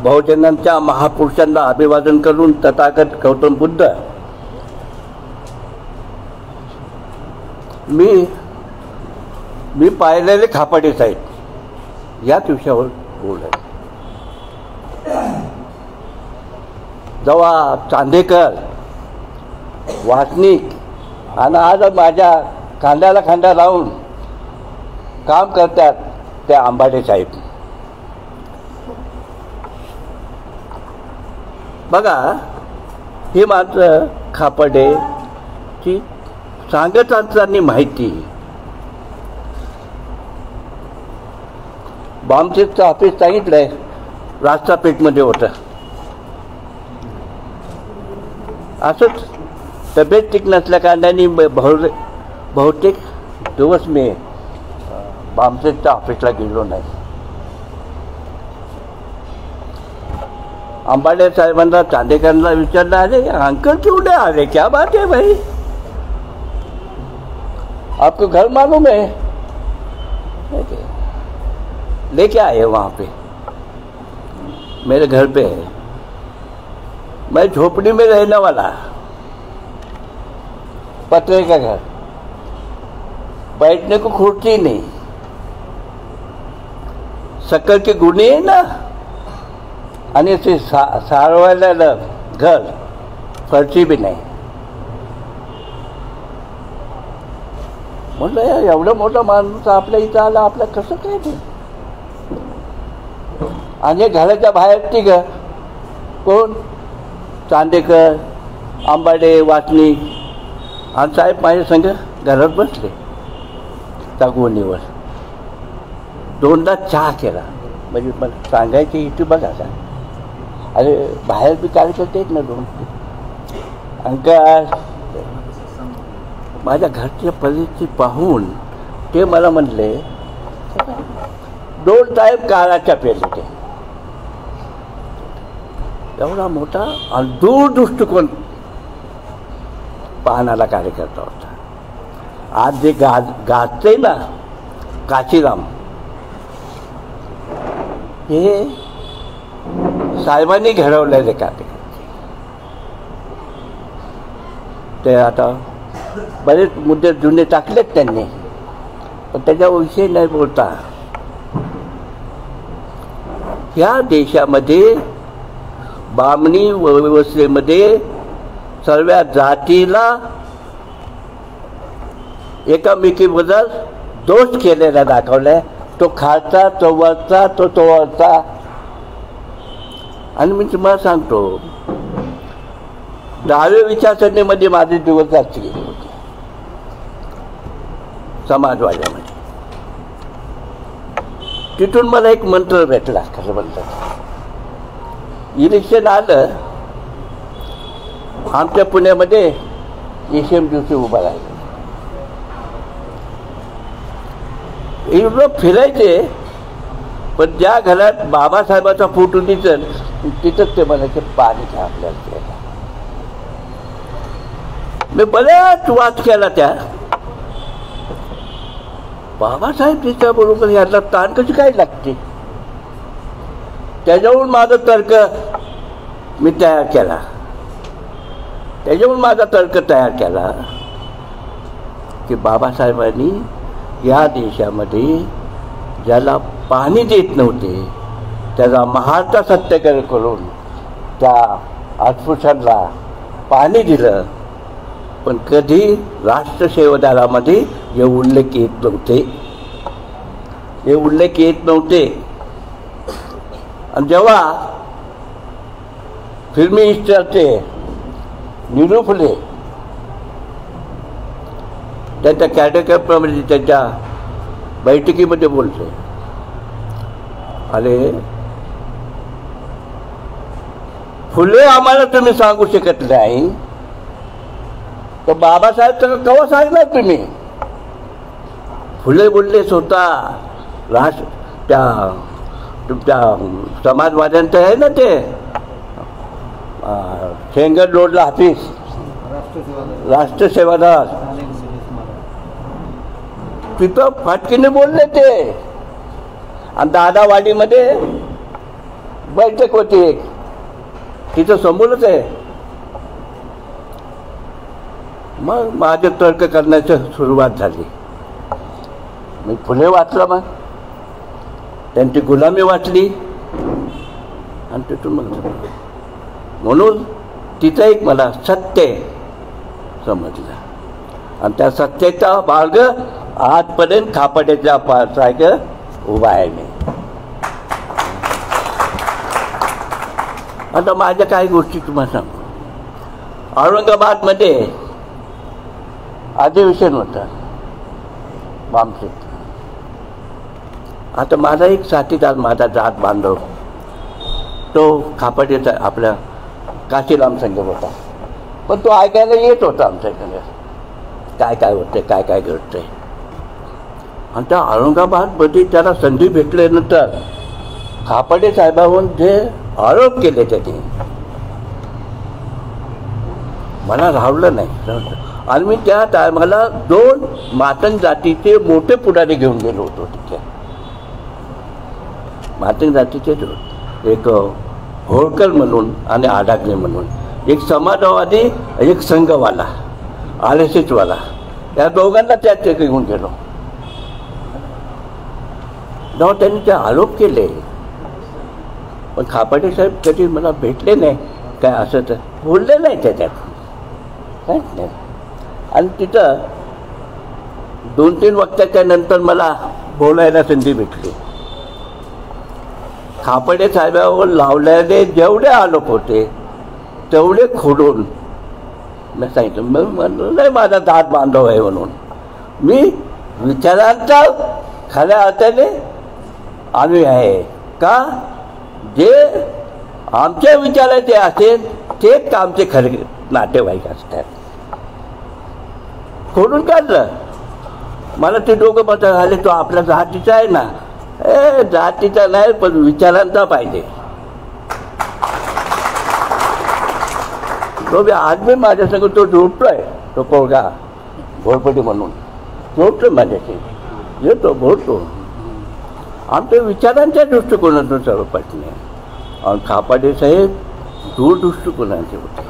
बहुजनांच्या महापुरुषांना अभिवादन करून तथागत गौतम बुद्ध मी पाहिलेले खापाडेच आहेत याच विषयावर बोलत. जेव्हा चांदेकर वासनिक आणि आज माझ्या खांद्याला खांदा लावून काम करतात ते आंबाडे साहेब. बघा ही मात्र खापडे की सांगत असताना माहिती बॉम्बचेचं ऑफिस सांगितलंय रास्तापेठमध्ये होतं. असंच तब्येत ठीक नसल्या कारणाने बहुतेक दिवस मी बॉम्बचेच्या ऑफिसला गेलो नाही. आंबाडे साहेबांना चांदेकरांना विचारलं, अरे अंकल क्यों नहीं आ रहे, क्या बात है भाई, आपको घर मालूम है? लेके आए वहाँ पे, मेरे घर पे है, मैं झोपड़ी में रहने वाला, पतरे का घर, बैठने को कुर्सी नहीं, शक्कर के गुणी है ना, आणि ते सारवायला घर, फरशी बी नाही. म्हटलं यार एवढा मोठा माणूस आपल्या इथं आला, आपल्या कसं काय ते. आणि घराच्या बाहेर ती ग कोण, चांदेकर, आंबाडे, वासनिक आणि साहेब माझ्या संग घरात बसले त्या गोणीवर. दोनदा चहा केला. म्हणजे मला सांगायची इथे बघा का, अरे बाहेर बी कार्यकर्ते आहेत ना दोन. अंकल माझ्या घरच्या परिस्थिती पाहून ते मला म्हणले, दोन साहेब काळाच्या पेले ते. एवढा मोठा आणि दूर दृष्टिकोन पाहणारा कार्यकर्ता होता. आज जे गाजते ना काशीराम, हे साहेबांनी घडवलेले कार्यकर्ते. ते आता बरेच मुद्दे जुने टाकलेत त्यांनी, पण त्याच्याविषयी नाही बोलता. ह्या देशामध्ये बामणी व्यवस्थेमध्ये सर्व जातीला एकामेकीबद्दल दोष केलेला दाखवलाय. तो खालचा, तो वरचा, तो वरचा. आणि मी तुम्हाला सांगतो, डावे विचारसरणीमध्ये माझे दिवस जास्त गेले होते समाजवाद्यामध्ये. तिथून मला एक मंत्र भेटला. खरं म्हणतात इलेक्शन आलं, आमच्या पुण्यामध्ये SMDC उभा राहिला. एवढं फिरायचे, पण ज्या घरात बाबासाहेबाचा फोटो दिसल तिथंच ते म्हणायचे पाणी घ्या आपल्याला. मी बऱ्याच वाद केला त्या. बाबासाहेब तिच्याबरोबर याला ताण कशी काय लागते, त्याच्यावरून माझा तर्क मी तयार केला. की बाबासाहेबांनी या देशामध्ये ज्याला पाणी देत नव्हते त्याचा महाराष्ट्र सत्याग्रह करून त्या अस्पृश्यांना पाणी दिलं. पण कधी राष्ट्रसेवादारामध्ये हे उल्लेख येत नव्हते. आणि जेव्हा फिल्मी हिस्टरचे निरू फुले त्यांच्या कार्यक्रमामध्ये त्यांच्या बैठकीमध्ये बोलते, अरे फुले आम्हाला तुम्ही सांगू शकत नाही, तर बाबासाहेब तर केव्हा सांगणार तुम्ही. फुले बोलले स्वतः त्या तुमच्या समाजवाद्यांचं आहे ना ते शेंगड रोडला ऑफिस, राष्ट्रसेवादार, तिथं फाटकीने बोलले ते. आणि दादावाडीमध्ये बैठक होती एक, तिथं समोरच आहे. मग माझे तर्क करण्याची सुरुवात झाली. मी फुले वाचलं, मग त्यांची गुलामी वाचली आणि तिथून मग म्हणून तिथं एक मला सत्य समजलं आणि त्या सत्याचा मार्ग आजपर्यंत खापाट्याच्या पासारखं उभा आहे मी. आता माझ्या काही गोष्टी तुम्हाला सांगू. औरंगाबादमध्ये अधिवेशन होतं वामसेत. आता माझा एक साथीदार, माझा जात बांधव, तो खापाट्याचा आपल्या काशीराम संघ होता, पण तो ऐकायला येत होता आमच्याकडे काय काय होतंय, काय काय घडतंय. आणि त्या औरंगाबादमध्ये त्याला संधी भेटल्यानंतर खापाटे साहेबांवर जे आरोप केले त्याने मला राहवलं नाही. आणि मी त्या टायमाला 2 मातंग जातीचे मोठे पुढारी घेऊन गेलो होतो तिथे. मातंग जातीचे एक होळकर म्हणून आणि आडागणे म्हणून, एक समाजवादी, एक संघवाला, RSS वाला, या दोघांना त्यात घेऊन गेलो. जेव्हा त्यांनी ते आरोप केले, पण खापाटे साहेब कधी मला भेटले नाही, काय असं तर बोलले नाही त्याच्यात काय नाही. आणि तिथं 2-3 वक्त्याच्या नंतर मला बोलायला संधी भेटली. खापाटे साहेबांवर लावल्याने जेवढे आरोप होते तेवढे खोडून मी सांगितलं. मग म्हणलं नाही माझा दात बांधव आहे म्हणून. मी विचारांचा खऱ्या अर्थाने आम्ही आहे का, जे आमच्या विचाराचे असेल तेच आमचे खरे नातेवाईक असतात. खोडून काढलं. मला ते दोघं मत झाले, तो आपल्या जातीचा आहे ना. जातीचा नाही, पण विचारांचा पाहिजे. तो आज मी माझ्यासंग तो जोडतोय, तो पोरगा घोरपटी म्हणून जोडतोय माझ्याशी, येतो बोलतो. आमच्या विचारांच्या दृष्टिकोनातून सर्व पटणे. आणि खापाटे साहेब दूरदृष्टिकोनाचे होते.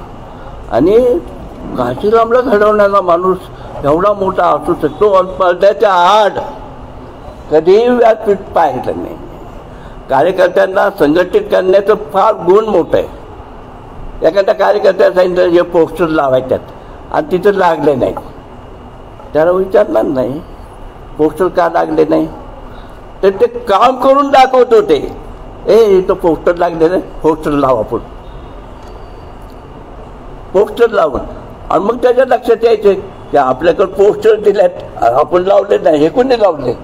आणि काशीरामला घडवणारा माणूस एवढा मोठा असू शकतो, आणि पडद्याच्या आड कधीही व्यासपीठ पाहिलं नाही. कार्यकर्त्यांना संघटित करण्याचं फार गुण मोठं आहे. एखाद्या कार्यकर्त्याला सांगितलं हे पोस्टर लावायच्यात आणि तिथं लागले नाही, त्याला विचारणार नाही पोस्टर का लागले नाही, तर ते काम करून दाखवत होते. इथं पोस्टर लागले नाही, पोस्टर लावा, आपण पोस्टर लावून. आणि मग त्याच्या लक्षात यायचे की आपल्याकडे पोस्टर दिल्यात, आपण लावले नाही, हे कोणी लावले.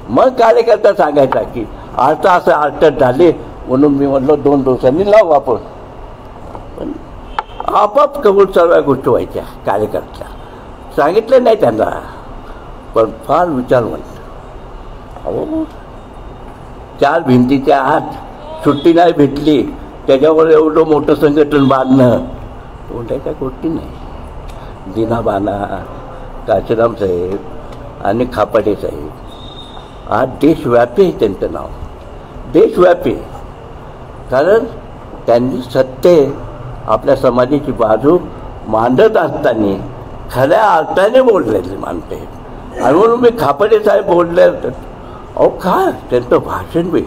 मग कार्यकर्ता सांगायचा की आता असं अडचण झाली म्हणून मी म्हणलो 2 दिवसांनी लावू आपण. पण आपाप कबूल सर्व गोष्टी व्हायच्या. कार्यकर्त्या सांगितलं नाही त्यांना, पण फार विचारवंत. अहो 4 भिंतीच्या आत सुट्टी नाही भेटली, त्याच्यावर एवढं मोठं संघटन बांधणं कोणत्या गोष्टी नाही. दिनाबाना, काशीराम साहेब आणि खापाटे साहेब आज देशव्यापी आहे त्यांचं नाव, देशव्यापी. कारण त्यांनी सत्य आपल्या समाजाची बाजू मांडत असताना खऱ्या अर्थाने बोललेले मानते. आणि म्हणून मी खापाटे साहेब बोलले, अहो काय त्यांचं भाषण बी,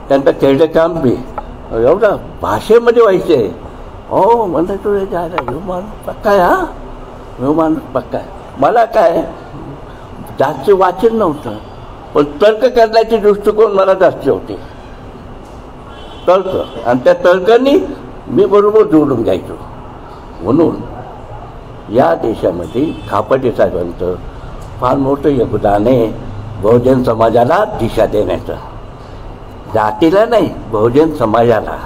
त्यांचं केलेलं काम बी एवढं भाषेमध्ये व्हायचं आहे. हो म्हणायचो जायला ह्यो माणूस पक्का आहे, हा ह्यो माणूस पक्का आहे. मला काय जास्त वाचन नव्हतं, पण तर्क करण्याची दृष्टिकोन मला जास्त होते. तर्क, आणि त्या तर्कांनी मी बरोबर जोडून घ्यायचो. म्हणून या देशामध्ये खापाटे साहेबांचं फार मोठं योगदान आहे बहुजन समाजाला दिशा देण्याचं. जातीला नाही, बहुजन समाजाला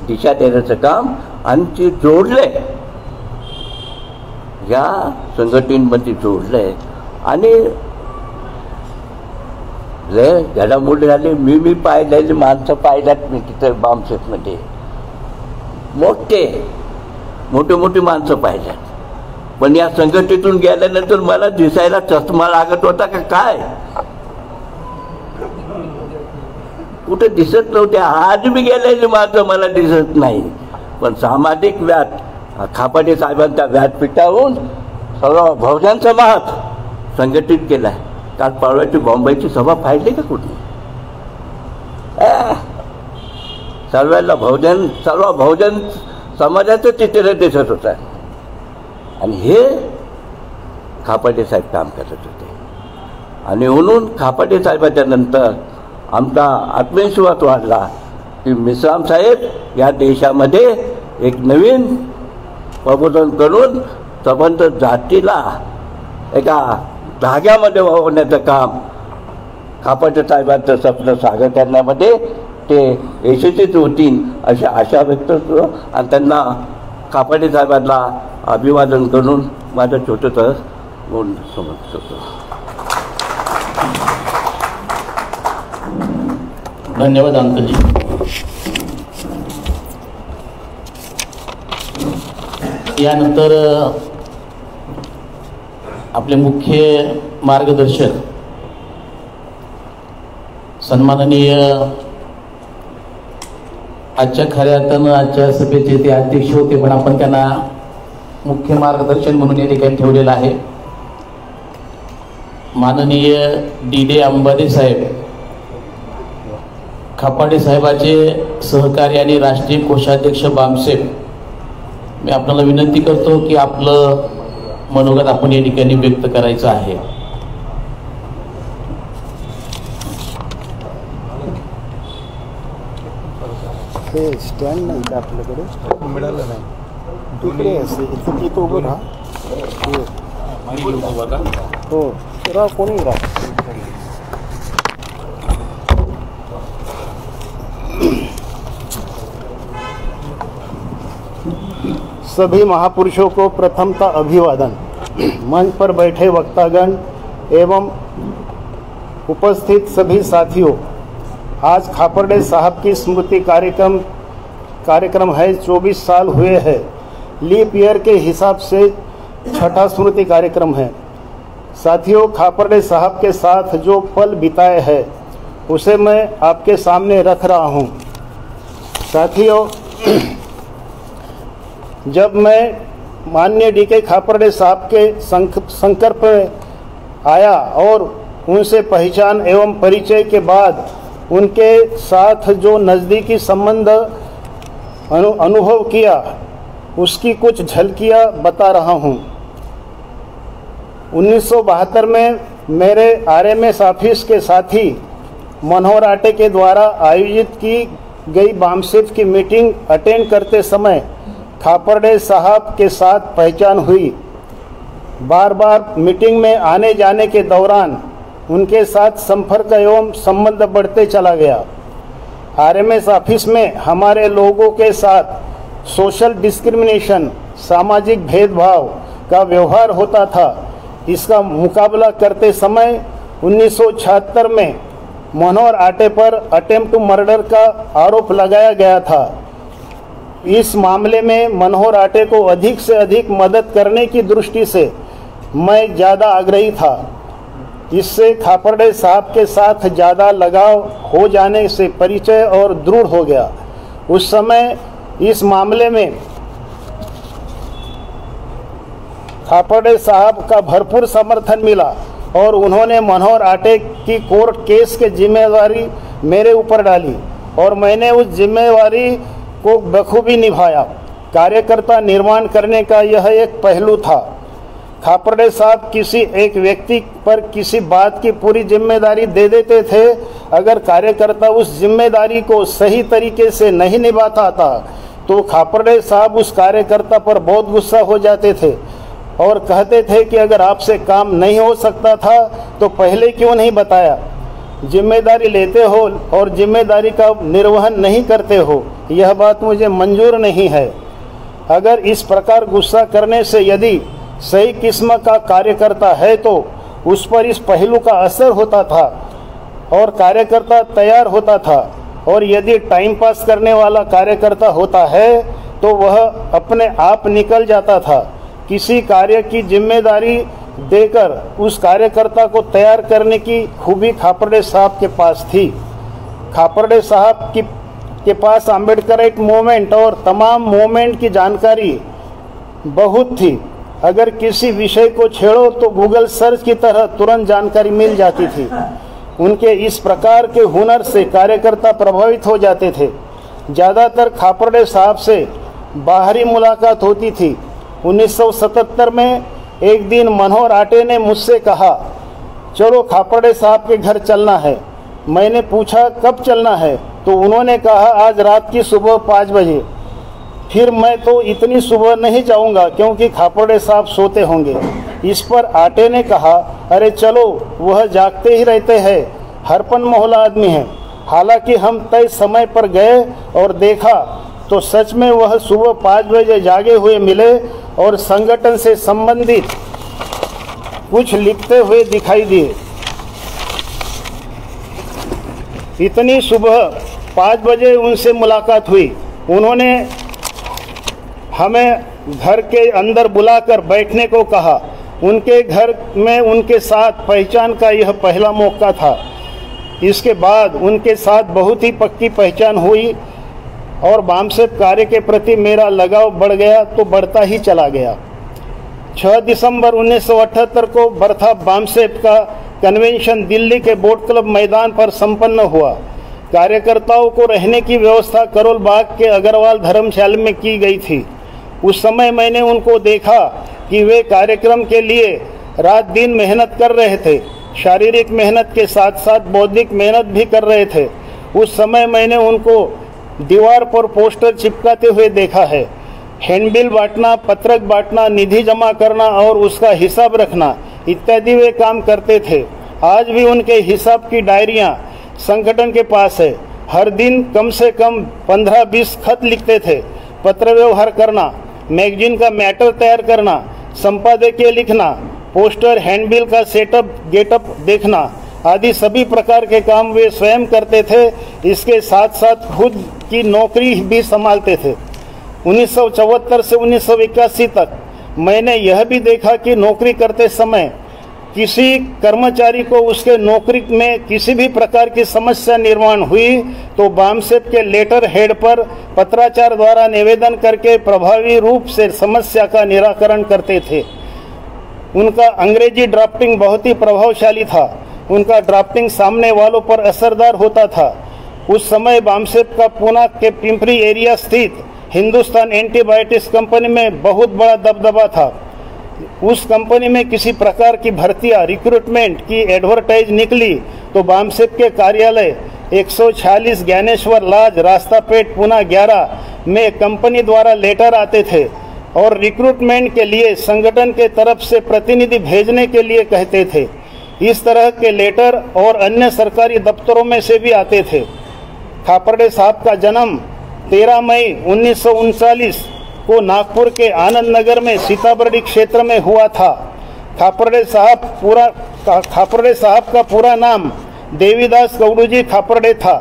दिशा देण्याचं काम. आणि ते जोडले, या संघटनेमध्ये जोडले. आणि लय घडामोडी झाली. मी पाहिलेली माणसं पाहिल्यात मी तिथं बामसेटमध्ये. मोठी मोठी माणसं पाहिल्यात. पण या संघटनेतून गेल्यानंतर मला दिसायला चष्मा लागत होता का काय. कुठे दिसत नव्हते. आज बी गेलेले मात्र मला दिसत नाही. पण सामाजिक व्याध खापाटे साहेबांच्या व्यासपीठाहून सर्व बहुजन समाज संघटित केला आहे. काल परवाची बॉम्बेची सभा पाहिली का कुठली? सर्व बहुजन समाजाचं चित्र दिसत होतं. आणि हे खापाटे साहेब काम करत होते. आणि म्हणून खापाटे साहेबाच्या नंतर आमचा आत्मविश्वास वाढला की मेश्राम साहेब या देशामध्ये एक नवीन प्रबोधन करून संबंध जातीला एका धाग्यामध्ये वावरण्याचं काम खापाटे साहेबांचं स्वप्न सागर करण्यामध्ये ते यशस्वीच होतील अशी आशा व्यक्त करतो. आणि त्यांना खापाटे साहेबांना अभिवादन करून माझं छोटंसं बोलणं समजतो. धन्यवाद अंकलजी. यानंतर आपले मुख्य मार्गदर्शक सन्माननीय आजच्या खऱ्या अर्थानं आजच्या सभेचे ते अध्यक्ष होते, पण आपण त्यांना मुख्य मार्गदर्शन म्हणून या ठिकाणी ठेवलेलं आहे. माननीय डी अंबाडे साहेब, खापाटे साहेबाचे सहकारी आणि राष्ट्रीय कोषाध्यक्ष बामसेब, मी आपल्याला विनंती करतो की आपलं मनोगत आपण या ठिकाणी व्यक्त करायचं आहे. हे स्टँड नाही का आपल्याकडे? मिळालं नाही. तिकडे इथं उभं राहा. हो राहा, कोणी राहा. सभी महापुरुषों को प्रथमतः अभिवादन. मंच पर बैठे वक्तागण एवं उपस्थित सभी साथियों, आज खापर्डे साहब की स्मृति कार्यक्रम है. 24 साल हुए हैं. लीप ईयर के हिसाब से छठा स्मृति कार्यक्रम है. साथियों, खापर्डे साहब के साथ जो पल बिताए हैं उसे मैं आपके सामने रख रहा हूं. साथियों, जब मैं माननीय डी.के. खापर्डे साहब के संपर्क में आया और उनसे पहचान एवं परिचय के बाद उनके साथ जो नज़दीकी संबंध अनुभव किया, उसकी कुछ झलकियाँ बता रहा हूँ. 1972 में मेरे आरएमएस ऑफिस के साथी मनोहर आटे के द्वारा आयोजित की गई बामसेब की मीटिंग अटेंड करते समय खापर्डे साहब के साथ पहचान हुई. बार बार मीटिंग में आने जाने के दौरान उनके साथ संपर्क एवं संबंध बढ़ते चला गया. आरएमएस ऑफिस में हमारे लोगों के साथ सोशल डिस्क्रिमिनेशन, सामाजिक भेदभाव का व्यवहार होता था. इसका मुकाबला करते समय 1976 में मनोहर आटे पर अटेम्प्ट टू मर्डर का आरोप लगाया गया था. इस मामले में मनोहर आटे को अधिक से अधिक मदद करने की दृष्टि से मैं ज़्यादा आग्रही था. इससे खापर्डे साहब के साथ ज़्यादा लगाव हो जाने से परिचय और दृढ़ हो गया. उस समय इस मामले में खापर्डे साहब का भरपूर समर्थन मिला और उन्होंने मनोहर आटे की कोर्ट केस की जिम्मेदारी मेरे ऊपर डाली और मैंने उस जिम्मेदारी को बखूबी निभाया. कार्यकर्ता निर्माण करने का यह एक पहलू था. खापर्डे साहब किसी एक व्यक्ति पर किसी बात की पूरी जिम्मेदारी दे देते थे. अगर कार्यकर्ता उस जिम्मेदारी को सही तरीके से नहीं निभाता था तो खापर्डे साहब उस कार्यकर्ता पर बहुत गुस्सा हो जाते थे और कहते थे कि अगर आपसे काम नहीं हो सकता था तो पहले क्यों नहीं बताया. जिम्मेदारी लेते हो और जिम्मेदारी का निर्वहन नहीं करते हो, यह बात मुझे मंजूर नहीं है. अगर इस प्रकार गुस्सा करने से यदि सही किस्म का कार्यकर्ता है तो उस पर इस पहलू का असर होता था और कार्यकर्ता तैयार होता था. और यदि टाइम पास करने वाला कार्यकर्ता होता है तो वह अपने आप निकल जाता था. किसी कार्य की जिम्मेदारी देकर उस कार्यकर्ता को तैयार करने की खूबी खापर्डे साहब के पास थी. खापर्डे साहब के पास अम्बेडकराइट मूवमेंट और तमाम मूवमेंट की जानकारी बहुत थी। अगर किसी विषय को छेड़ो तो गूगल सर्च की तरह तुरंत जानकारी मिल जाती थी। उनके इस प्रकार के हुनर से कार्यकर्ता प्रभावित हो जाते थे। ज़्यादातर खापर्डे साहब से बाहरी मुलाकात होती थी। 1977 में एक दिन मनोहर आटे ने मुझसे कहा, चलो खापर्डे साहब के घर चलना है। मैंने पूछा कब चलना है, तो उन्होंने कहा आज रात की सुबह 5 बजे। फिर मैं तो इतनी सुबह नहीं जाऊंगा क्योंकि खापर्डे साहब सोते होंगे। इस पर आटे ने कहा, अरे चलो, वह जागते ही रहते हैं, हरपन मोहल्ला आदमी है। हालांकि हम तय समय पर गए और देखा तो सच में वह सुबह 5 बजे जागे हुए मिले और संगठन से संबंधित कुछ लिखते हुए दिखाई दिए। इतनी सुबह 5 बजे उनसे मुलाकात हुई। उन्होंने हमें घर के अंदर बुलाकर बैठने को कहा। उनके घर में उनके साथ पहचान का यह पहला मौका था। इसके बाद उनके साथ बहुत ही पक्की पहचान हुई और बामसेप कार्य के प्रति मेरा लगाव बढ़ गया तो बढ़ता ही चला गया। 6 दिसंबर 1978 को बर्था बामसेप का कन्वेंशन दिल्ली के बोट क्लब मैदान पर संपन्न हुआ। कार्यकर्ताओं को रहने की व्यवस्था करोल बाग के अग्रवाल धर्मशाला में की गई थी। उस समय मैंने उनको देखा कि वे कार्यक्रम के लिए रात दिन मेहनत कर रहे थे। शारीरिक मेहनत के साथ साथ बौद्धिक मेहनत भी कर रहे थे। उस समय मैंने उनको दीवार पर पोस्टर चिपकाते हुए देखा है। हैंडबिल बांटना, पत्रक बांटना, निधि जमा करना और उसका हिसाब रखना इत्यादि वे काम करते थे। आज भी उनके हिसाब की डायरियां संगठन के पास है। हर दिन कम से कम 15-20 खत लिखते थे। पत्र व्यवहार करना, मैगजीन का मैटर तैयार करना, संपादकीय लिखना, पोस्टर, हैंडबिल का सेटअप गेटअप देखना आदि सभी प्रकार के काम वे स्वयं करते थे। इसके साथ साथ खुद की नौकरी भी संभालते थे। 1974 से 1981 तक मैंने यह भी देखा कि नौकरी करते समय किसी कर्मचारी को उसके नौकरी में किसी भी प्रकार की समस्या निर्माण हुई तो बामसेप के लेटर हेड पर पत्राचार द्वारा निवेदन करके प्रभावी रूप से समस्या का निराकरण करते थे। उनका अंग्रेजी ड्राफ्टिंग बहुत ही प्रभावशाली था। उनका ड्राफ्टिंग सामने वालों पर असरदार होता था। उस समय बामसेप का पुणे के पिंपरी एरिया स्थित हिंदुस्तान एंटीबायोटिक्स कंपनी में बहुत बड़ा दबदबा था। उस कंपनी में किसी प्रकार की भर्तियां, रिक्रूटमेंट की एडवर्टाइज निकली तो बामसेप के कार्यालय 146 ज्ञानेश्वर लाज, रास्ता पेट, पुणे 11 में कंपनी द्वारा लेटर आते थे और रिक्रूटमेंट के लिए संगठन के तरफ से प्रतिनिधि भेजने के लिए कहते थे। इस तरह के लेटर और अन्य सरकारी दफ्तरों में से भी आते थे। खापर्डे साहब का जन्म 13 मई 1939 को नागपुर के आनंद नगर में सीताबर्डी क्षेत्र में हुआ था। खापर्डे साहब का पूरा नाम देवीदास गौड़ूजी खापर्डे था।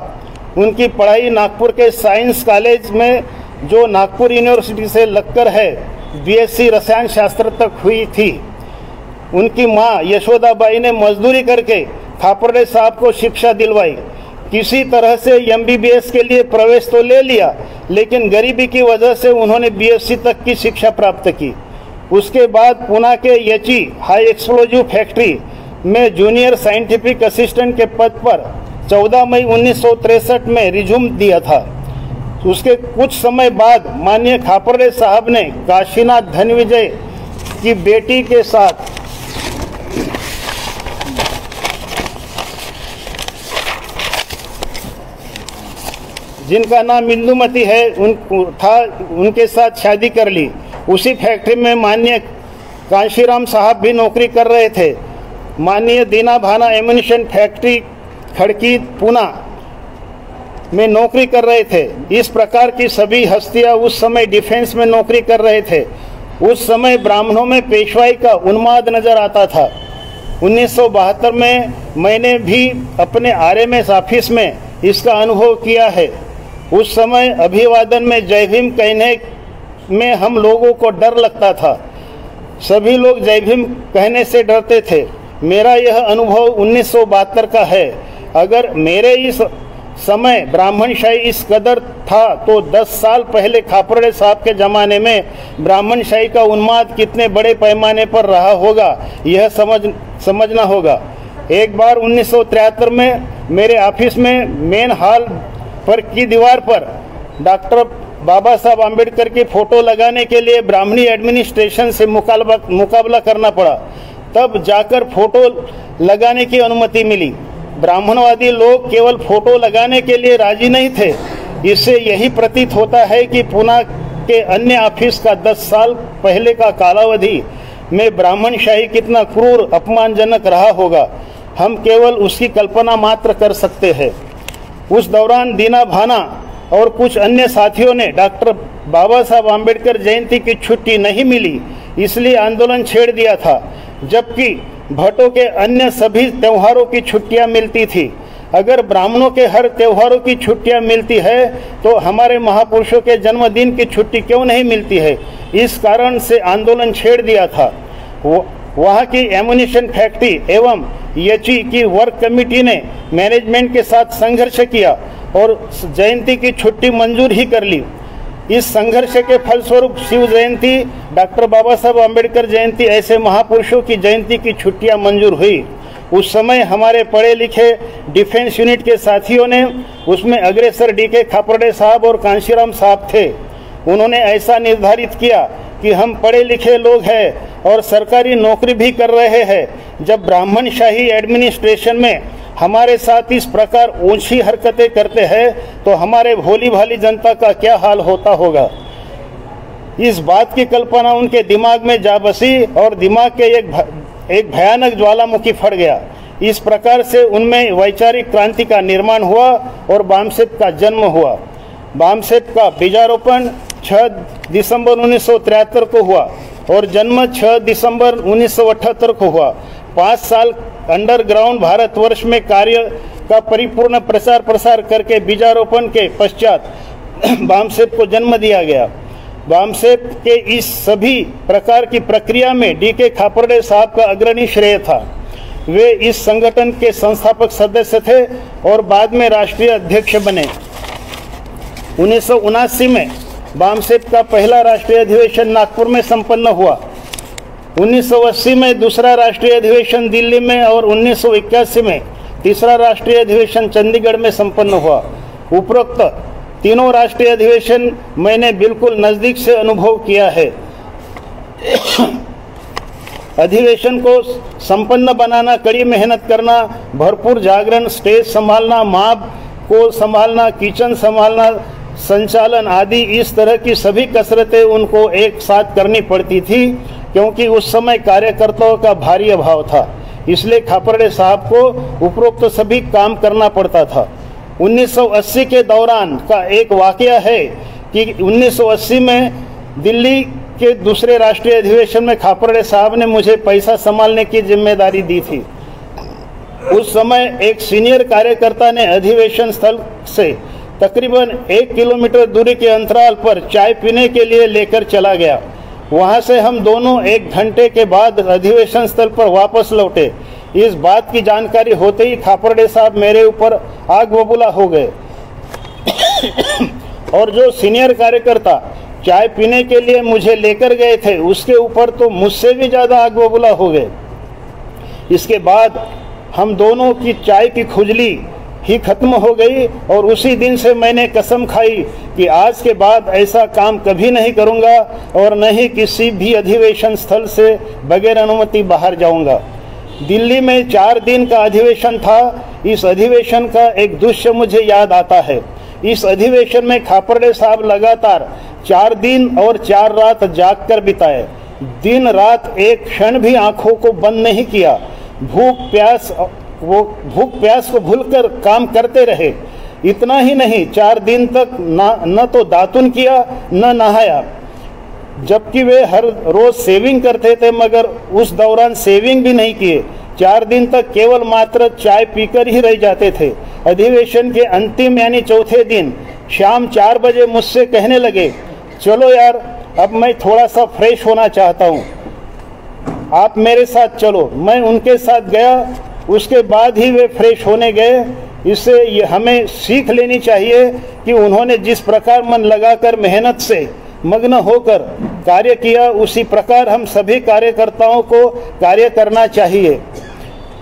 उनकी पढ़ाई नागपुर के साइंस कॉलेज में, जो नागपुर यूनिवर्सिटी से लगकर है, बीएससी रसायन शास्त्र तक हुई थी। उनकी मां यशोदाबाई ने मजदूरी करके खापर्डे साहब को शिक्षा दिलवाई। किसी तरह से एमबीबीएस के लिए प्रवेश तो ले लिया, लेकिन गरीबी की वजह से उन्होंने बीएससी तक की शिक्षा प्राप्त की। उसके बाद पुणे के एचई हाई एक्सप्लोजिव फैक्ट्री में जूनियर साइंटिफिक असिस्टेंट के पद पर 14 मई 1963 में रिज्यूम दिया था। उसके कुछ समय बाद माननीय खापर्डे साहब ने काशीनाथ धनविजय की बेटी के साथ जिनका नाम इंदुमती है उनके साथ शादी कर ली। उसी फैक्ट्री में माननीय कांशीराम साहब भी नौकरी कर रहे थे। माननीय दीना भाना एम्यूनिशन फैक्ट्री खड़की पुणे में नौकरी कर रहे थे। इस प्रकार की सभी हस्तियां उस समय डिफेंस में नौकरी कर रहे थे। उस समय ब्राह्मणों में पेशवाई का उन्माद नजर आता था। 1972 में मैंने भी अपने आरएमएस ऑफिस में इसका अनुभव किया है। उस समय अभिवादन में जय भीम कहने में हम लोगों को डर लगता था। सभी लोग जय भीम कहने से डरते थे। मेरा यह अनुभव 1972 का है। अगर मेरे इस समय ब्राह्मणशाही इस कदर था तो 10 साल पहले खापड़े साहब के ज़माने में ब्राह्मणशाही का उन्माद कितने बड़े पैमाने पर रहा होगा, यह समझना होगा। एक बार 1973 में मेरे ऑफिस में मेन हॉल पर की दीवार पर डॉक्टर बाबा साहब आम्बेडकर की फ़ोटो लगाने के लिए ब्राह्मणी एडमिनिस्ट्रेशन से मुकाबला करना पड़ा, तब जाकर फ़ोटो लगाने की अनुमति मिली। ब्राह्मणवादी लोग केवल फ़ोटो लगाने के लिए राजी नहीं थे। इससे यही प्रतीत होता है कि पुणे के अन्य ऑफिस का 10 साल पहले का कालावधि में ब्राह्मणशाही कितना क्रूर अपमानजनक रहा होगा, हम केवल उसकी कल्पना मात्र कर सकते हैं। उस दौरान दीना भाना और कुछ अन्य साथियों ने डॉक्टर बाबा साहब आम्बेडकर जयंती की छुट्टी नहीं मिली इसलिए आंदोलन छेड़ दिया था, जबकि भट्टों के अन्य सभी त्योहारों की छुट्टियां मिलती थी। अगर ब्राह्मणों के हर त्योहारों की छुट्टियां मिलती है तो हमारे महापुरुषों के जन्मदिन की छुट्टी क्यों नहीं मिलती है? इस कारण से आंदोलन छेड़ दिया था। वहाँ की एमुनिशन फैक्ट्री एवं यची की वर्क कमेटी ने मैनेजमेंट के साथ संघर्ष किया और जयंती की छुट्टी मंजूर ही कर ली। इस संघर्ष के फलस्वरूप शिव जयंती, डॉक्टर बाबा साहब आम्बेडकर जयंती ऐसे महापुरुषों की जयंती की छुट्टियां मंजूर हुई। उस समय हमारे पढ़े लिखे डिफेंस यूनिट के साथियों ने, उसमें अग्रेसर डीके खापड़े साहब और कांशीराम साहब थे, उन्होंने ऐसा निर्धारित किया कि हम पढ़े लिखे लोग हैं और सरकारी नौकरी भी कर रहे हैं। जब ब्राह्मणशाही एडमिनिस्ट्रेशन में हमारे साथ इस प्रकार ऊंची हरकतें करते हैं तो हमारे भोली भाली जनता का क्या हाल होता होगा। इस बात की कल्पना उनके दिमाग में जा बसी और दिमाग के एक भयानक ज्वालामुखी फट गया। इस प्रकार से उनमें वैचारिक क्रांति का निर्माण हुआ और बामसेप का जन्म हुआ। बामसेप का बीजारोपण 6 दिसंबर 1973 को हुआ और जन्म 6 दिसंबर 1978 को हुआ। 5 साल अंडरग्राउंड भारतवर्ष में कार्य का परिपूर्ण प्रचार प्रसार करके बीजारोपण के पश्चात बामसेप को जन्म दिया गया। बामसेप के इस सभी प्रकार की प्रक्रिया में डीके खापड़े साहब का अग्रणी श्रेय था। वे इस संगठन के संस्थापक सदस्य थे और बाद में राष्ट्रीय अध्यक्ष बने। 1979 में बामसेप का पहला राष्ट्रीय अधिवेशन नागपुर में संपन्न हुआ। 1980 में दूसरा राष्ट्रीय अधिवेशन दिल्ली में और 1981 में तीसरा राष्ट्रीय अधिवेशन चंडीगढ़ में संपन्न हुआ। उपरोक्त तीनों राष्ट्रीय अधिवेशन मैंने बिल्कुल नज़दीक से अनुभव किया है। अधिवेशन को संपन्न बनाना, कड़ी मेहनत करना, भरपूर जागरण, स्टेज संभालना, माप को संभालना, किचन संभालना, संचालन आदि इस तरह की सभी कसरतें उनको एक साथ करनी पड़ती थी, क्योंकि उस समय कार्यकर्ताओं का भारी अभाव था। इसलिए खापड़े साहब को उपरोक्त सभी काम करना पड़ता था। 1980 के दौरान का एक वाकया है कि 1980 में दिल्ली के दूसरे राष्ट्रीय अधिवेशन में खापड़े साहब ने मुझे पैसा संभालने की जिम्मेदारी दी थी। उस समय एक सीनियर कार्यकर्ता ने अधिवेशन स्थल से तकरीबन 1 किलोमीटर दूरी के अंतराल पर चाय पीने के लिए लेकर चला गया। वहां से हम दोनों 1 घंटे के बाद अधिवेशन स्थल पर वापस लौटे। इस बात की जानकारी होते ही खापड़े साहब मेरे ऊपर आग बबूला हो गए और जो सीनियर कार्यकर्ता चाय पीने के लिए मुझे लेकर गए थे उसके ऊपर तो मुझसे भी ज़्यादा आग बबूला हो गए। इसके बाद हम दोनों की चाय की खुजली ही खत्म हो गई और उसी दिन से मैंने कसम खाई कि आज के बाद ऐसा काम कभी नहीं करूंगा और न ही किसी भी अधिवेशन स्थल से बगैर अनुमति बाहर जाऊंगा। दिल्ली में 4 दिन का अधिवेशन था। इस अधिवेशन का एक दृश्य मुझे याद आता है। इस अधिवेशन में खापड़े साहब लगातार 4 दिन और 4 रात जाग कर बिताए। दिन रात एक क्षण भी आंखों को बंद नहीं किया। भूख प्यास को भूलकर काम करते रहे। इतना ही नहीं, 4 दिन तक न तो दातुन किया न नहाया, जबकि वे हर रोज सेविंग करते थे, मगर उस दौरान सेविंग भी नहीं किए। 4 दिन तक केवल मात्र चाय पीकर ही रह जाते थे। अधिवेशन के अंतिम यानी चौथे दिन शाम 4 बजे मुझसे कहने लगे, चलो यार, अब मैं थोड़ा सा फ्रेश होना चाहता हूँ, आप मेरे साथ चलो। मैं उनके साथ गया। उसके बाद ही वे फ्रेश होने गए। इससे हमें सीख लेनी चाहिए कि उन्होंने जिस प्रकार मन लगाकर मेहनत से मग्न होकर कार्य किया, उसी प्रकार हम सभी कार्यकर्ताओं को कार्य करना चाहिए।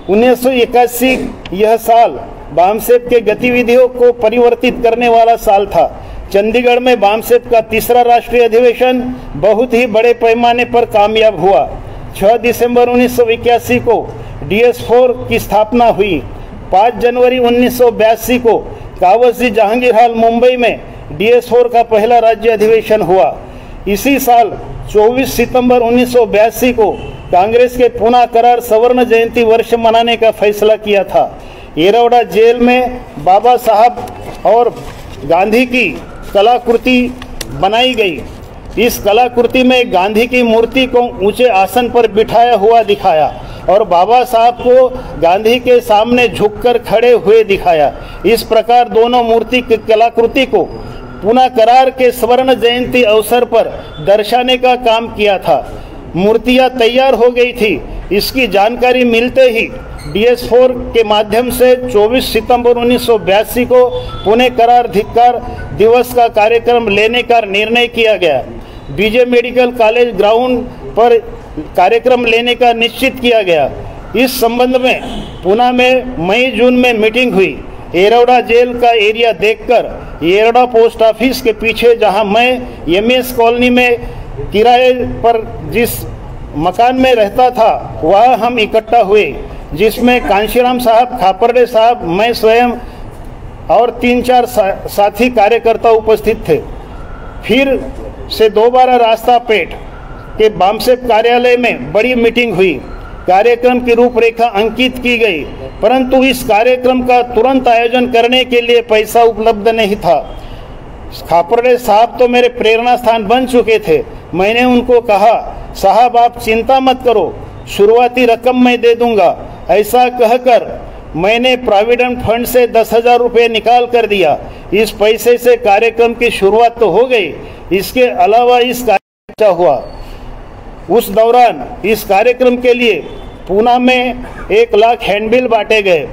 1981 यह साल बामसेप के गतिविधियों को परिवर्तित करने वाला साल था। चंडीगढ़ में बामसेप का तीसरा राष्ट्रीय अधिवेशन बहुत ही बड़े पैमाने पर कामयाब हुआ। 6 दिसंबर 1981 को DS4 की स्थापना हुई। 5 जनवरी 1982 को कावसी जहांगीर हॉल मुंबई में DS4 का पहला राज्य अधिवेशन हुआ। इसी साल 24 सितंबर 1982 को कांग्रेस के पुनः करार स्वर्ण जयंती वर्ष मनाने का फैसला किया था। येरवड़ा जेल में बाबा साहब और गांधी की कलाकृति बनाई गई। इस कलाकृति में गांधी की मूर्ति को ऊंचे आसन पर बिठाया हुआ दिखाया और बाबा साहब को गांधी के सामने झुककर खड़े हुए दिखाया। इस प्रकार दोनों मूर्ति की कलाकृति को पुनः करार के स्वर्ण जयंती अवसर पर दर्शाने का काम किया था। मूर्तियां तैयार हो गई थी। इसकी जानकारी मिलते ही DS4 के माध्यम से 24 सितंबर 1982 को पुणे करार धिक्कार दिवस का कार्यक्रम लेने का निर्णय किया गया। बीजे मेडिकल कॉलेज ग्राउंड पर कार्यक्रम लेने का निश्चित किया गया। इस संबंध में पुणे में मई जून में मीटिंग हुई। येरवड़ा जेल का एरिया देखकर येरवड़ा पोस्ट ऑफिस के पीछे, जहां मैं MS कॉलोनी में किराए पर जिस मकान में रहता था, वह हम इकट्ठा हुए, जिसमें कांशीराम साहब, खापरडे साहब, मैं स्वयं और 3-4 साथी कार्यकर्ता उपस्थित थे। फिर से दोबारा रास्ता पेट के बामसेप कार्यालय में बड़ी मीटिंग हुई। कार्यक्रम की रूपरेखा अंकित की गई, परंतु इस कार्यक्रम का तुरंत आयोजन करने के लिए पैसा उपलब्ध नहीं था। खापरडे साहब तो मेरे प्रेरणा स्थान बन चुके थे। मैंने उनको कहा, साहब आप चिंता मत करो, शुरुआती रकम मैं दे दूंगा। ऐसा कहकर मैंने प्रोविडेंट फंड से 10,000 रुपये निकाल कर दिया। इस पैसे से कार्यक्रम की शुरुआत तो हो गई। इसके अलावा इस कार्यक्रम हुआ। उस दौरान इस कार्यक्रम के लिए पुणे में 1 लाख हैंडबिल बांटे गए,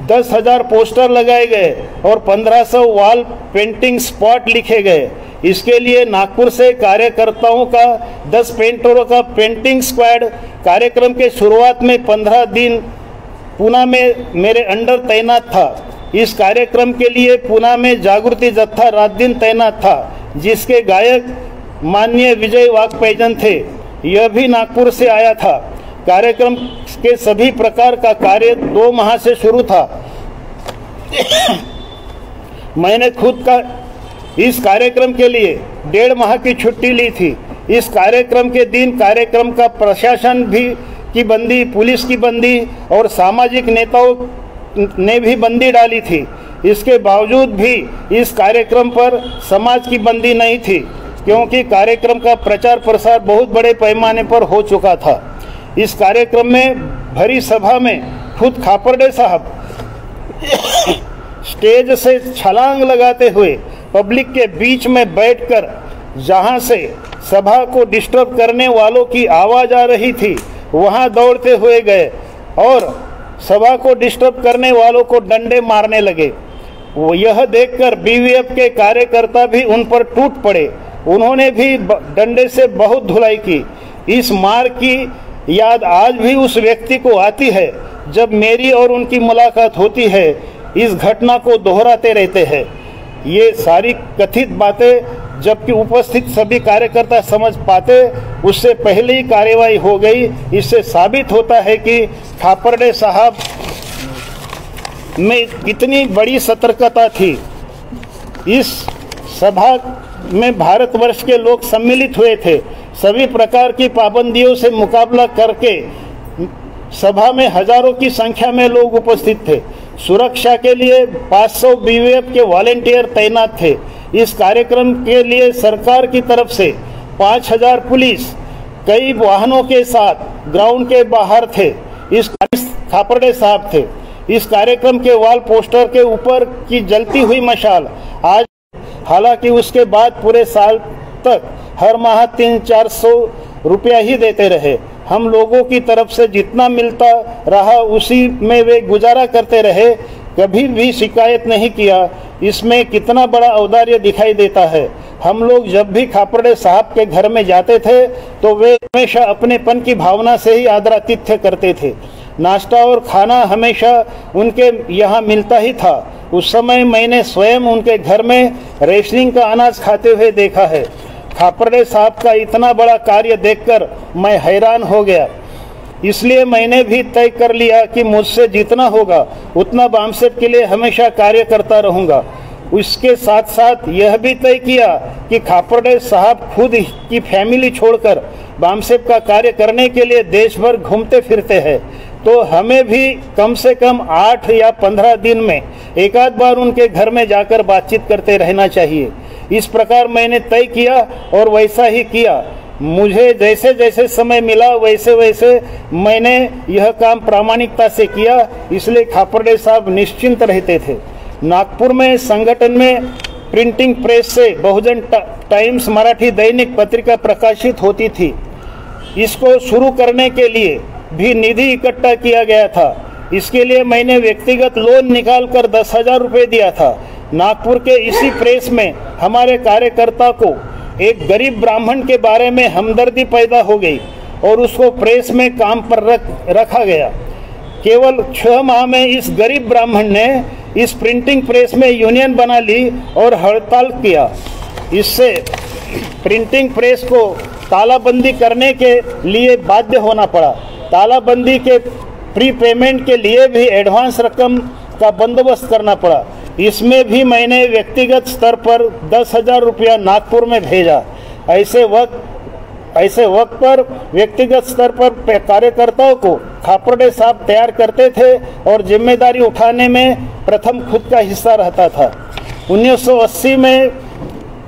10,000 पोस्टर लगाए गए और 1500 वॉल पेंटिंग स्पॉट लिखे गए। इसके लिए नागपुर से कार्यकर्ताओं का 10 पेंटरों का पेंटिंग स्क्वाड कार्यक्रम के शुरुआत में 15 दिन पुणे में मेरे अंडर तैनात था। इस कार्यक्रम के लिए पुणे में जागृति जत्था रात दिन तैनात था, जिसके गायक माननीय विजय वाघपैजन थे। यह भी नागपुर से आया था। कार्यक्रम के सभी प्रकार का कार्य 2 माह से शुरू था। मैंने खुद का इस कार्यक्रम के लिए 1.5 माह की छुट्टी ली थी। इस कार्यक्रम के दिन कार्यक्रम का प्रशासन भी की बंदी, पुलिस की बंदी और सामाजिक नेताओं ने भी बंदी डाली थी। इसके बावजूद भी इस कार्यक्रम पर समाज की बंदी नहीं थी, क्योंकि कार्यक्रम का प्रचार प्रसार बहुत बड़े पैमाने पर हो चुका था। इस कार्यक्रम में भरी सभा में खुद खापरडे साहब स्टेज से छलांग लगाते हुए पब्लिक के बीच में बैठकर, जहां से सभा को डिस्टर्ब करने वालों की आवाज आ रही थी, वहां दौड़ते हुए गए और सभा को डिस्टर्ब करने वालों को डंडे मारने लगे। वो यह देखकर BVF के कार्यकर्ता भी उन पर टूट पड़े। उन्होंने भी डंडे से बहुत धुलाई की। इस मार की याद आज भी उस व्यक्ति को आती है। जब मेरी और उनकी मुलाकात होती है, इस घटना को दोहराते रहते हैं। ये सारी कथित बातें जबकि उपस्थित सभी कार्यकर्ता समझ पाते, उससे पहले ही कार्रवाई हो गई। इससे साबित होता है कि खापरडे साहब में कितनी बड़ी सतर्कता थी। इस सभा में भारतवर्ष के लोग सम्मिलित हुए थे। सभी प्रकार की पाबंदियों से मुकाबला करके सभा में हजारों की संख्या में लोग उपस्थित थे। सुरक्षा के लिए 500 BVF के वॉलेंटियर तैनात थे। इस कार्यक्रम के लिए सरकार की तरफ से 5000 पुलिस कई वाहनों के साथ ग्राउंड के बाहर थे। इस खापरडे साहब थे। इस कार्यक्रम के वॉल पोस्टर के ऊपर की जलती हुई मशाल आज, हालांकि उसके बाद पूरे साल तक हर माह 300-400 रुपया ही देते रहे। हम लोगों की तरफ से जितना मिलता रहा उसी में वे गुजारा करते रहे। कभी भी शिकायत नहीं किया। इसमें कितना बड़ा औदार्य दिखाई देता है। हम लोग जब भी खापर्डे साहब के घर में जाते थे तो वे हमेशा अपनेपन की भावना से ही आदरातिथ्य करते थे। नाश्ता और खाना हमेशा उनके यहाँ मिलता ही था। उस समय मैंने स्वयं उनके घर में रेशनिंग का अनाज खाते हुए देखा है। खापर्डे साहब का इतना बड़ा कार्य देखकर मैं हैरान हो गया। इसलिए मैंने भी तय कर लिया कि मुझसे जितना होगा उतना बामसेप के लिए हमेशा कार्य करता रहूँगा। उसके साथ साथ यह भी तय किया कि खापर्डे साहब खुद की फैमिली छोड़कर बामसेप का कार्य करने के लिए देश भर घूमते फिरते हैं, तो हमें भी कम से कम 8 या 15 दिन में एक आध बार उनके घर में जाकर बातचीत करते रहना चाहिए। इस प्रकार मैंने तय किया और वैसा ही किया। मुझे जैसे जैसे समय मिला वैसे वैसे मैंने यह काम प्रामाणिकता से किया। इसलिए खापर्डे साहब निश्चिंत रहते थे। नागपुर में संगठन में प्रिंटिंग प्रेस से बहुजन टाइम्स मराठी दैनिक पत्रिका प्रकाशित होती थी। इसको शुरू करने के लिए भी निधि इकट्ठा किया गया था। इसके लिए मैंने व्यक्तिगत लोन निकालकर 10,000 रुपये दिया था। नागपुर के इसी प्रेस में हमारे कार्यकर्ता को एक गरीब ब्राह्मण के बारे में हमदर्दी पैदा हो गई और उसको प्रेस में काम पर रखा गया। केवल 6 माह में इस गरीब ब्राह्मण ने इस प्रिंटिंग प्रेस में यूनियन बना ली और हड़ताल किया। इससे प्रिंटिंग प्रेस को तालाबंदी करने के लिए बाध्य होना पड़ा। तालाबंदी के प्री पेमेंट के लिए भी एडवांस रकम का बंदोबस्त करना पड़ा। इसमें भी मैंने व्यक्तिगत स्तर पर 10,000 रुपया नागपुर में भेजा। ऐसे वक्त पर व्यक्तिगत स्तर पर कार्यकर्ताओं को खापर्डे साहब तैयार करते थे और जिम्मेदारी उठाने में प्रथम खुद का हिस्सा रहता था। 1980 में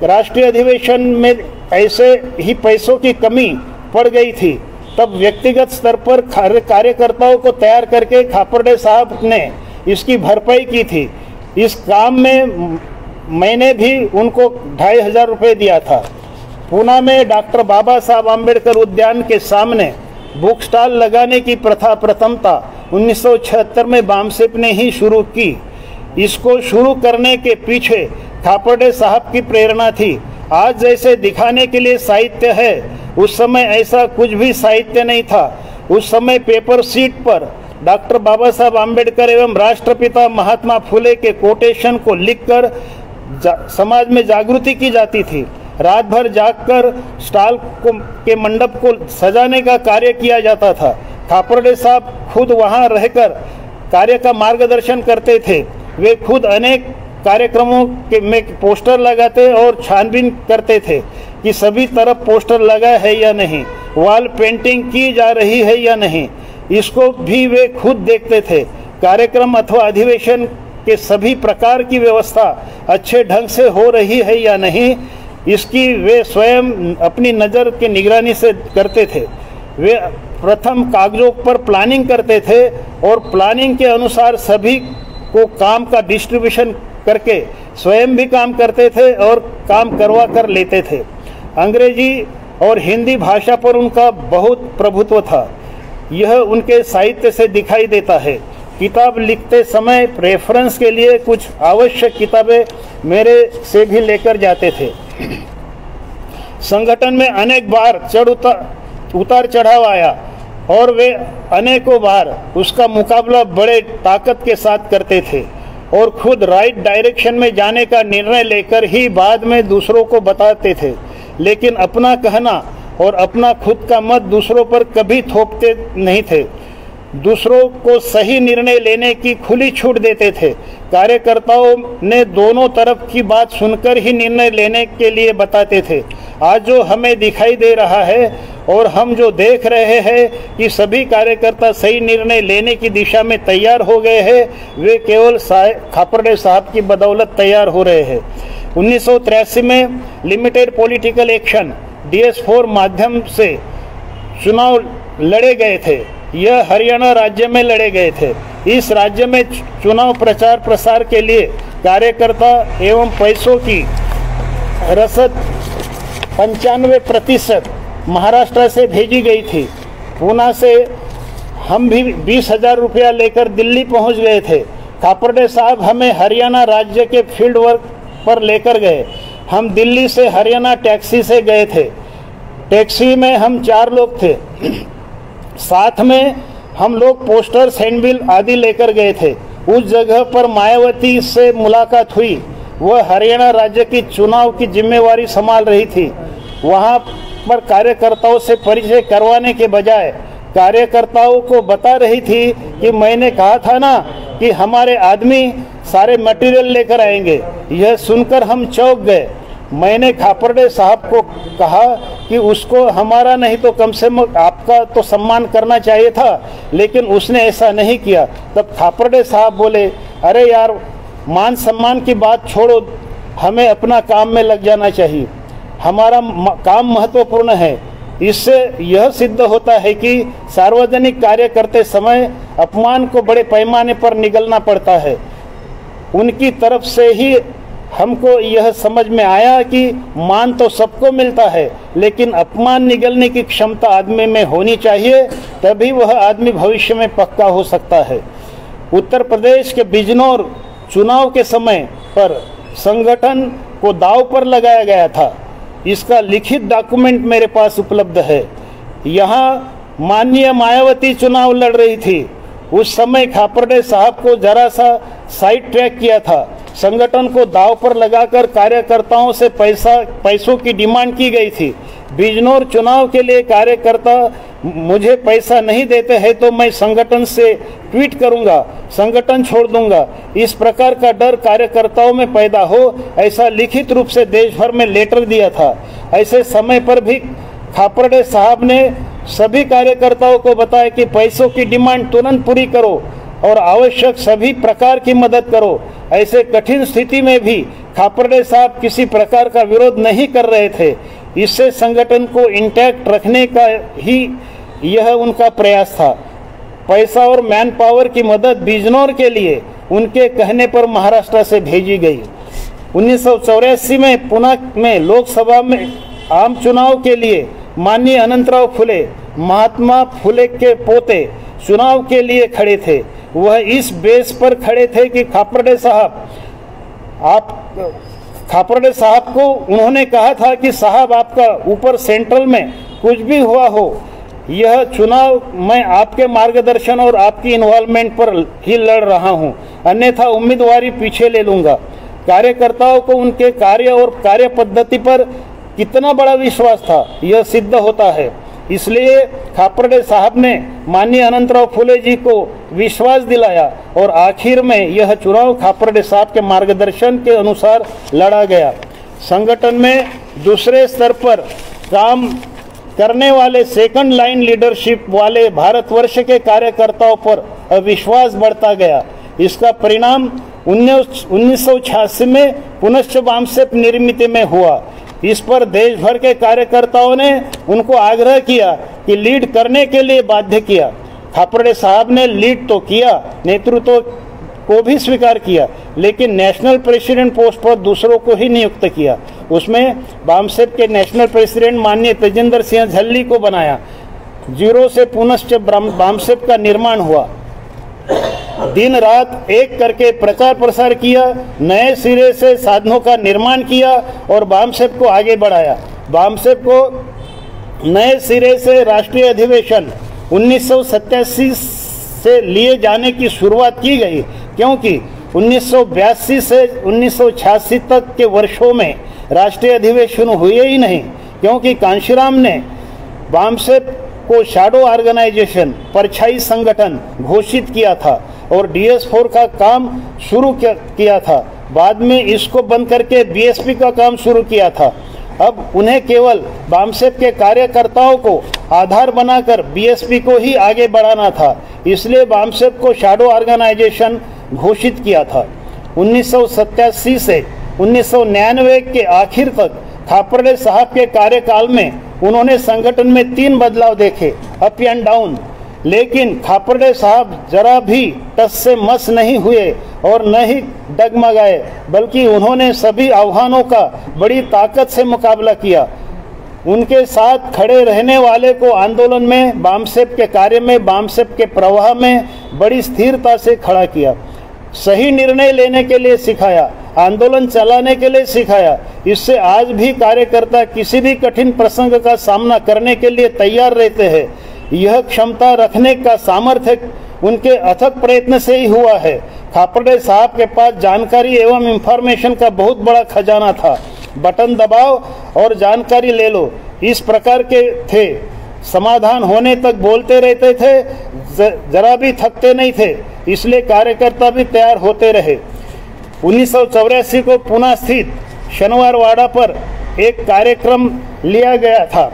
राष्ट्रीय अधिवेशन में ऐसे ही पैसों की कमी पड़ गई थी। तब व्यक्तिगत स्तर पर कार्यकर्ताओं को तैयार करके खापर्डे साहब ने इसकी भरपाई की थी। इस काम में मैंने भी उनको 2,500 रुपये दिया था। पूना में डॉक्टर बाबा साहब आम्बेडकर उद्यान के सामने बुक स्टॉल लगाने की प्रथा प्रथमता 1976 में बामसेप ने ही शुरू की। इसको शुरू करने के पीछे खापर्डे साहब की प्रेरणा थी। आज जैसे दिखाने के लिए साहित्य है, उस समय ऐसा कुछ भी साहित्य नहीं था। उस समय पेपर शीट पर डॉक्टर बाबा साहब आम्बेडकर एवं राष्ट्रपिता महात्मा फुले के कोटेशन को लिखकर समाज में जागृति की जाती थी। रात भर जागकर स्टॉल के मंडप को सजाने का कार्य किया जाता था। खापर्डे साहब खुद वहां रहकर कार्य का मार्गदर्शन करते थे। वे खुद अनेक कार्यक्रमों के में पोस्टर लगाते और छानबीन करते थे कि सभी तरफ पोस्टर लगा है या नहीं, वॉल पेंटिंग की जा रही है या नहीं। इसको भी वे खुद देखते थे। कार्यक्रम अथवा अधिवेशन के सभी प्रकार की व्यवस्था अच्छे ढंग से हो रही है या नहीं, इसकी वे स्वयं अपनी नज़र की निगरानी से करते थे। वे प्रथम कागजों पर प्लानिंग करते थे और प्लानिंग के अनुसार सभी को काम का डिस्ट्रीब्यूशन करके स्वयं भी काम करते थे और काम करवा कर लेते थे। अंग्रेजी और हिंदी भाषा पर उनका बहुत प्रभुत्व था। यह उनके साहित्य से दिखाई देता है। किताब लिखते समय रेफरेंस के लिए कुछ आवश्यक किताबें मेरे से भी लेकर जाते थे। संगठन में अनेक बार उतार चढ़ाव आया और वे अनेकों बार उसका मुकाबला बड़े ताकत के साथ करते थे और खुद राइट डायरेक्शन में जाने का निर्णय लेकर ही बाद में दूसरों को बताते थे। लेकिन अपना कहना और अपना खुद का मत दूसरों पर कभी थोपते नहीं थे। दूसरों को सही निर्णय लेने की खुली छूट देते थे। कार्यकर्ताओं ने दोनों तरफ की बात सुनकर ही निर्णय लेने के लिए बताते थे। आज जो हमें दिखाई दे रहा है और हम जो देख रहे हैं कि सभी कार्यकर्ता सही निर्णय लेने की दिशा में तैयार हो गए हैं, वे केवल खापर्डे साहब की बदौलत तैयार हो रहे हैं। 1983 में लिमिटेड पॉलिटिकल एक्शन DS4 माध्यम से चुनाव लड़े गए थे। यह हरियाणा राज्य में लड़े गए थे। इस राज्य में चुनाव प्रचार प्रसार के लिए कार्यकर्ता एवं पैसों की रसद 95% महाराष्ट्र से भेजी गई थी। पूना से हम भी 20,000 रुपया लेकर दिल्ली पहुंच गए थे। खापर्डे साहब हमें हरियाणा राज्य के फील्ड वर्क पर लेकर गए। हम दिल्ली से हरियाणा टैक्सी से गए थे। टैक्सी में हम 4 लोग थे। साथ में हम लोग पोस्टर, हैंडबिल आदि लेकर गए थे। उस जगह पर मायावती से मुलाकात हुई। वह हरियाणा राज्य की चुनाव की जिम्मेवारी संभाल रही थी। वहां पर कार्यकर्ताओं से परिचय करवाने के बजाय कार्यकर्ताओं को बता रही थी कि मैंने कहा था ना कि हमारे आदमी सारे मटेरियल लेकर आएंगे। यह सुनकर हम चौंक गए। मैंने खापर्डे साहब को कहा कि उसको हमारा नहीं तो कम से कम आपका तो सम्मान करना चाहिए था, लेकिन उसने ऐसा नहीं किया। तब खापर्डे साहब बोले, अरे यार, मान सम्मान की बात छोड़ो, हमें अपना काम में लग जाना चाहिए। हमारा काम महत्वपूर्ण है। इससे यह सिद्ध होता है कि सार्वजनिक कार्य करते समय अपमान को बड़े पैमाने पर निगलना पड़ता है। उनकी तरफ से ही हमको यह समझ में आया कि मान तो सबको मिलता है, लेकिन अपमान निगलने की क्षमता आदमी में होनी चाहिए, तभी वह आदमी भविष्य में पक्का हो सकता है। उत्तर प्रदेश के बिजनौर चुनाव के समय पर संगठन को दांव पर लगाया गया था। इसका लिखित डॉक्यूमेंट मेरे पास उपलब्ध है। यहाँ माननीय मायावती चुनाव लड़ रही थी। उस समय खापर्डे साहब को जरा सा साइड ट्रैक किया था। संगठन को दांव पर लगाकर कार्यकर्ताओं से पैसों की डिमांड की गई थी। बिजनौर चुनाव के लिए कार्यकर्ता मुझे पैसा नहीं देते हैं तो मैं संगठन से ट्वीट करूंगा, संगठन छोड़ दूंगा। इस प्रकार का डर कार्यकर्ताओं में पैदा हो, ऐसा लिखित रूप से देश भर में लेटर दिया था। ऐसे समय पर भी खापर्डे साहब ने सभी कार्यकर्ताओं को बताया कि पैसों की डिमांड तुरंत पूरी करो और आवश्यक सभी प्रकार की मदद करो। ऐसे कठिन स्थिति में भी खापर्डे साहब किसी प्रकार का विरोध नहीं कर रहे थे। इससे संगठन को इंटैक्ट रखने का ही यह उनका प्रयास था। पैसा और मैन पावर की मदद बिजनौर के लिए उनके कहने पर महाराष्ट्र से भेजी गई। 1984 में पुणे में लोकसभा में आम चुनाव के लिए माननीय अनंतराव फुले, महात्मा फुले के पोते, चुनाव के लिए खड़े थे। वह इस बेस पर खड़े थे कि खापर्डे साहब को उन्होंने कहा था कि साहब, आपका ऊपर सेंट्रल में कुछ भी हुआ हो, यह चुनाव मैं आपके मार्गदर्शन और आपकी इन्वॉल्वमेंट पर ही लड़ रहा हूं, अन्यथा उम्मीदवारी पीछे ले लूंगा। कार्यकर्ताओं को उनके कार्य और कार्य पद्धति पर कितना बड़ा विश्वास था, यह सिद्ध होता है। इसलिए खापर्डे साहब ने माननीय अनंतराव फुले जी को विश्वास दिलाया और आखिर में यह चुनाव खापर्डे साहब के मार्गदर्शन के अनुसार लड़ा गया। संगठन में दूसरे स्तर पर काम करने वाले सेकंड लाइन लीडरशिप वाले भारतवर्ष के कार्यकर्ताओं पर अविश्वास बढ़ता गया। इसका परिणाम 1986 में पुनश्च बामसेप निर्मित में हुआ। इस पर देश भर के कार्यकर्ताओं ने उनको आग्रह किया कि लीड करने के लिए बाध्य किया। खापर्डे साहब ने लीड तो किया, नेतृत्व को भी स्वीकार किया, लेकिन नेशनल प्रेसिडेंट पोस्ट पर दूसरों को ही नियुक्त किया। उसमें बामसेप के नेशनल प्रेसिडेंट माननीय तेजेंद्र सिंह झल्ली को बनाया। 0 से पुनश्च बामसेप का निर्माण हुआ। दिन रात एक करके प्रचार प्रसार किया, नए सिरे से साधनों का निर्माण किया और बामसेप को आगे बढ़ाया। बामसेप को नए सिरे से राष्ट्रीय अधिवेशन 1987 से लिए जाने की शुरुआत की गई, क्योंकि 1982 से 1986 तक के वर्षों में राष्ट्रीय अधिवेशन हुए ही नहीं, क्योंकि कांशीराम ने बामसेप को शैडो ऑर्गेनाइजेशन, परछाई संगठन घोषित किया था और DS4 का काम शुरू किया था। बाद में इसको बंद करके BSP का काम शुरू किया था। अब उन्हें केवल बामसेप के कार्यकर्ताओं को आधार बनाकर BSP को ही आगे बढ़ाना था, इसलिए बामसेप को शैडो ऑर्गेनाइजेशन घोषित किया था। 1987 से 1999 के आखिर तक खापर्डे साहब के कार्यकाल में उन्होंने संगठन में 3 बदलाव देखे, अप एंड डाउन, लेकिन खापर्डे साहब जरा भी टस से मस नहीं हुए और न ही डगमगाए, बल्कि उन्होंने सभी आह्वानों का बड़ी ताकत से मुकाबला किया। उनके साथ खड़े रहने वाले को आंदोलन में, बामसेप के कार्य में, बामसेप के प्रवाह में बड़ी स्थिरता से खड़ा किया। सही निर्णय लेने के लिए सिखाया, आंदोलन चलाने के लिए सिखाया। इससे आज भी कार्यकर्ता किसी भी कठिन प्रसंग का सामना करने के लिए तैयार रहते हैं। यह क्षमता रखने का सामर्थ्य उनके अथक प्रयत्न से ही हुआ है। खापर्डे साहब के पास जानकारी एवं इंफॉर्मेशन का बहुत बड़ा खजाना था। बटन दबाओ और जानकारी ले लो, इस प्रकार के थे। समाधान होने तक बोलते रहते थे, जरा भी थकते नहीं थे, इसलिए कार्यकर्ता भी तैयार होते रहे। 1984 को पुणे स्थित शनिवारवाड़ा पर एक कार्यक्रम लिया गया था।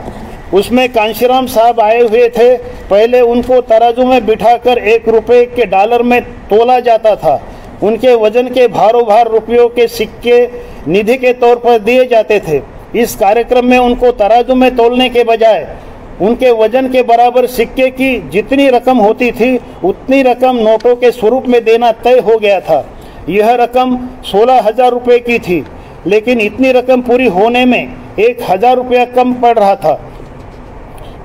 उसमें कांशीराम साहब आए हुए थे। पहले उनको तराजू में बिठाकर 1 रुपये के डॉलर में तोला जाता था। उनके वजन के भारों भार रुपयों के सिक्के निधि के तौर पर दिए जाते थे। इस कार्यक्रम में उनको तराजू में तोलने के बजाय उनके वजन के बराबर सिक्के की जितनी रकम होती थी उतनी रकम नोटों के स्वरूप में देना तय हो गया था। यह रकम 16,000 रुपये की थी, लेकिन इतनी रकम पूरी होने में 1,000 रुपया कम पड़ रहा था।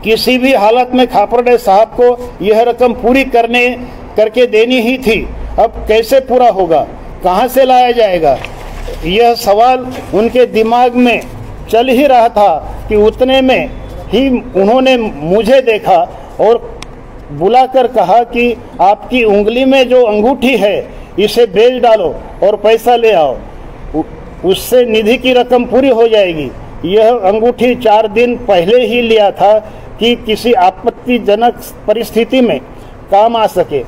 किसी भी हालत में खापर्डे साहब को यह रकम पूरी करके देनी ही थी। अब कैसे पूरा होगा, कहाँ से लाया जाएगा, यह सवाल उनके दिमाग में चल ही रहा था कि उतने में ही उन्होंने मुझे देखा और बुलाकर कहा कि आपकी उंगली में जो अंगूठी है इसे बेच डालो और पैसा ले आओ, उससे निधि की रकम पूरी हो जाएगी। यह अंगूठी 4 दिन पहले ही लिया था कि किसी आपत्तिजनक परिस्थिति में काम आ सके।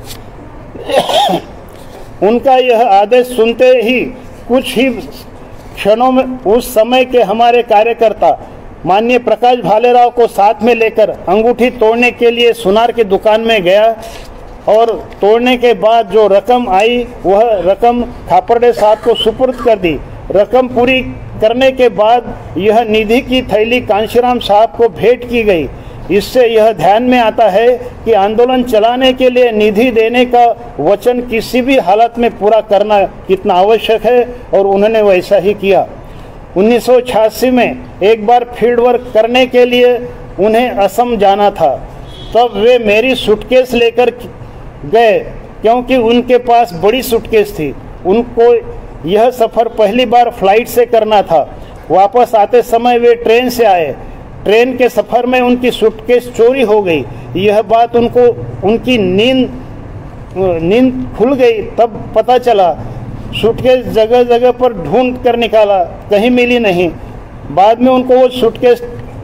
उनका यह आदेश सुनते ही कुछ ही क्षणों में उस समय के हमारे कार्यकर्ता माननीय प्रकाश भालेराव को साथ में लेकर अंगूठी तोड़ने के लिए सुनार की दुकान में गया और तोड़ने के बाद जो रकम आई वह रकम खापर्डे साहब को सुपुर्द कर दी। रकम पूरी करने के बाद यह निधि की थैली कांशीराम साहब को भेंट की गई। इससे यह ध्यान में आता है कि आंदोलन चलाने के लिए निधि देने का वचन किसी भी हालत में पूरा करना कितना आवश्यक है और उन्होंने वैसा ही किया। 1986 में एक बार फील्ड वर्क करने के लिए उन्हें असम जाना था। तब वे मेरी सूटकेस लेकर गए क्योंकि उनके पास बड़ी सूटकेस थी। उनको यह सफ़र पहली बार फ्लाइट से करना था। वापस आते समय वे ट्रेन से आए। ट्रेन के सफ़र में उनकी सूटकेस चोरी हो गई। यह बात उनकी नींद खुल गई। तब पता चला। सूटकेस जगह जगह पर ढूंढ कर निकाला, कहीं मिली नहीं। बाद में उनको वो सूटकेस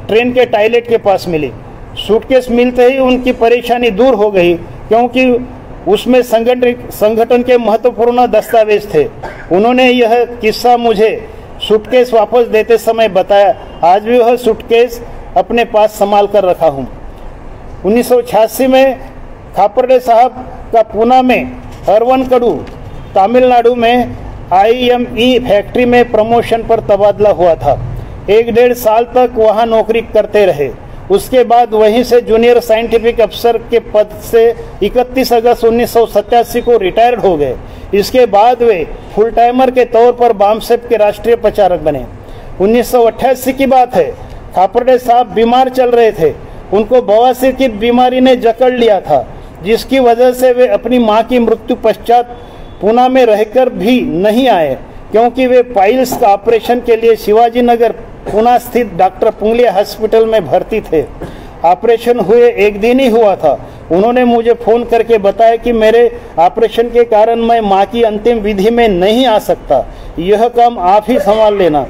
ट्रेन के टॉयलेट के पास मिली। सूटकेस मिलते ही उनकी परेशानी दूर हो गई क्योंकि उसमें संगठन के महत्वपूर्ण दस्तावेज थे। उन्होंने यह किस्सा मुझे सूटकेस वापस देते समय बताया। आज भी वह सूटकेस अपने पास संभाल कर रखा हूँ। 1986 में खापर्डे साहब का पुणे में अरवनकड़ू तमिलनाडु में IME फैक्ट्री में प्रमोशन पर तबादला हुआ था। 1-1.5 साल तक वहाँ नौकरी करते रहे। उसके बाद वहीं से जूनियर साइंटिफिक अफसर के पद से 31 अगस्त 1987 को रिटायर्ड हो गए। इसके बाद वे फुल टाइमर के तौर पर बामसेप के राष्ट्रीय प्रचारक बने। 1988 की बात है। खापर्डे साहब बीमार चल रहे थे। उनको बवासीर की बीमारी ने जकड़ लिया था, जिसकी वजह से वे अपनी मां की मृत्यु पश्चात पुणे में रहकर भी नहीं आए क्योंकि वे पाइल्स का ऑपरेशन के लिए शिवाजी नगर पुणे स्थित डॉक्टर पुंगलिया हॉस्पिटल में भर्ती थे। ऑपरेशन हुए 1 दिन ही हुआ था। उन्होंने मुझे फ़ोन करके बताया कि मेरे ऑपरेशन के कारण मैं मां की अंतिम विधि में नहीं आ सकता, यह काम आप ही संभाल लेना।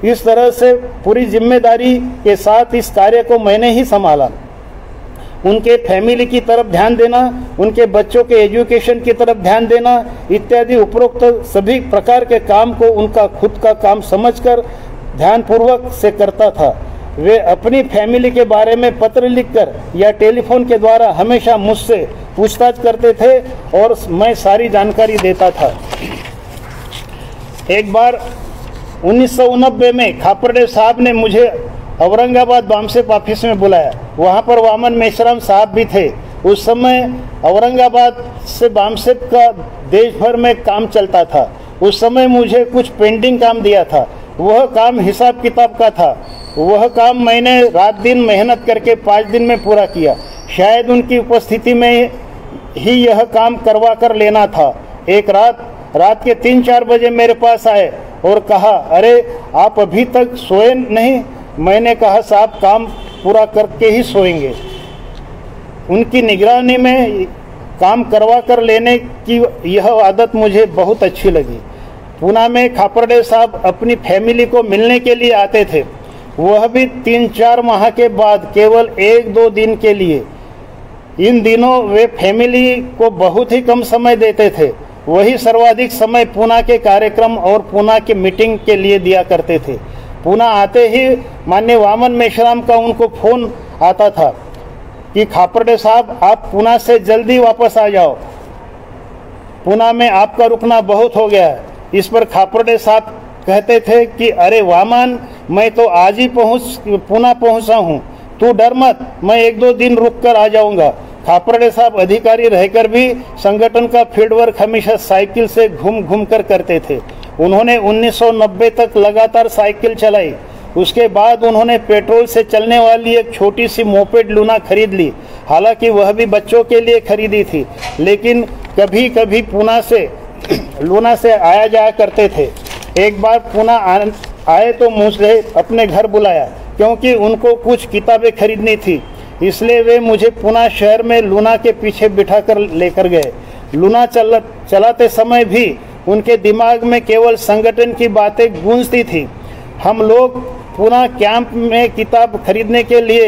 इस तरह से पूरी जिम्मेदारी के साथ इस कार्य को मैंने ही संभाला। उनके फैमिली की तरफ ध्यान देना, उनके बच्चों के एजुकेशन की तरफ ध्यान देना इत्यादि उपरोक्त सभी प्रकार के काम को उनका खुद का काम समझकर ध्यानपूर्वक से करता था। वे अपनी फैमिली के बारे में पत्र लिखकर या टेलीफोन के द्वारा हमेशा मुझसे पूछताछ करते थे और मैं सारी जानकारी देता था। एक बार 1989 में खापर्डे साहब ने मुझे औरंगाबाद बामसेप ऑफिस में बुलाया। वहाँ पर वामन मेश्राम साहब भी थे। उस समय औरंगाबाद से बामसेप का देश भर में काम चलता था। उस समय मुझे कुछ पेंडिंग काम दिया था। वह काम हिसाब किताब का था। वह काम मैंने रात दिन मेहनत करके 5 दिन में पूरा किया। शायद उनकी उपस्थिति में ही यह काम करवा कर लेना था। एक रात रात के 3-4 बजे मेरे पास आए और कहा, अरे आप अभी तक सोए नहीं? मैंने कहा, साहब काम पूरा करके ही सोएंगे। उनकी निगरानी में काम करवा कर लेने की यह आदत मुझे बहुत अच्छी लगी। पूना में खापर्डे साहब अपनी फैमिली को मिलने के लिए आते थे, वह भी 3-4 माह के बाद केवल 1-2 दिन के लिए। इन दिनों वे फैमिली को बहुत ही कम समय देते थे, वही सर्वाधिक समय पूना के कार्यक्रम और पूना के मीटिंग के लिए दिया करते थे। पूना आते ही माननीय वामन मेश्राम का उनको फोन आता था कि खापर्डे साहब आप पूना से जल्दी वापस आ जाओ, पूना में आपका रुकना बहुत हो गया है। इस पर खापर्डे साहब कहते थे कि अरे वामन, मैं तो आज ही पूना पहुंचा हूं, तू डर मत, मैं 1-2 दिन रुक कर आ जाऊंगा। खापर्डे साहब अधिकारी रहकर भी संगठन का फील्ड वर्क हमेशा साइकिल से घूम घूम कर करते थे। उन्होंने 1990 तक लगातार साइकिल चलाई। उसके बाद उन्होंने पेट्रोल से चलने वाली एक छोटी सी मोपेड लूना खरीद ली। हालांकि वह भी बच्चों के लिए खरीदी थी, लेकिन कभी कभी पूना से लूना से आया जाया करते थे। एक बार पूना आए तो मुझे अपने घर बुलाया, क्योंकि उनको कुछ किताबें खरीदनी थी, इसलिए वे मुझे पूना शहर में लूना के पीछे बिठाकर लेकर गए। लूना चलाते समय भी उनके दिमाग में केवल संगठन की बातें गूंजती थी। हम लोग पूना कैंप में किताब खरीदने के लिए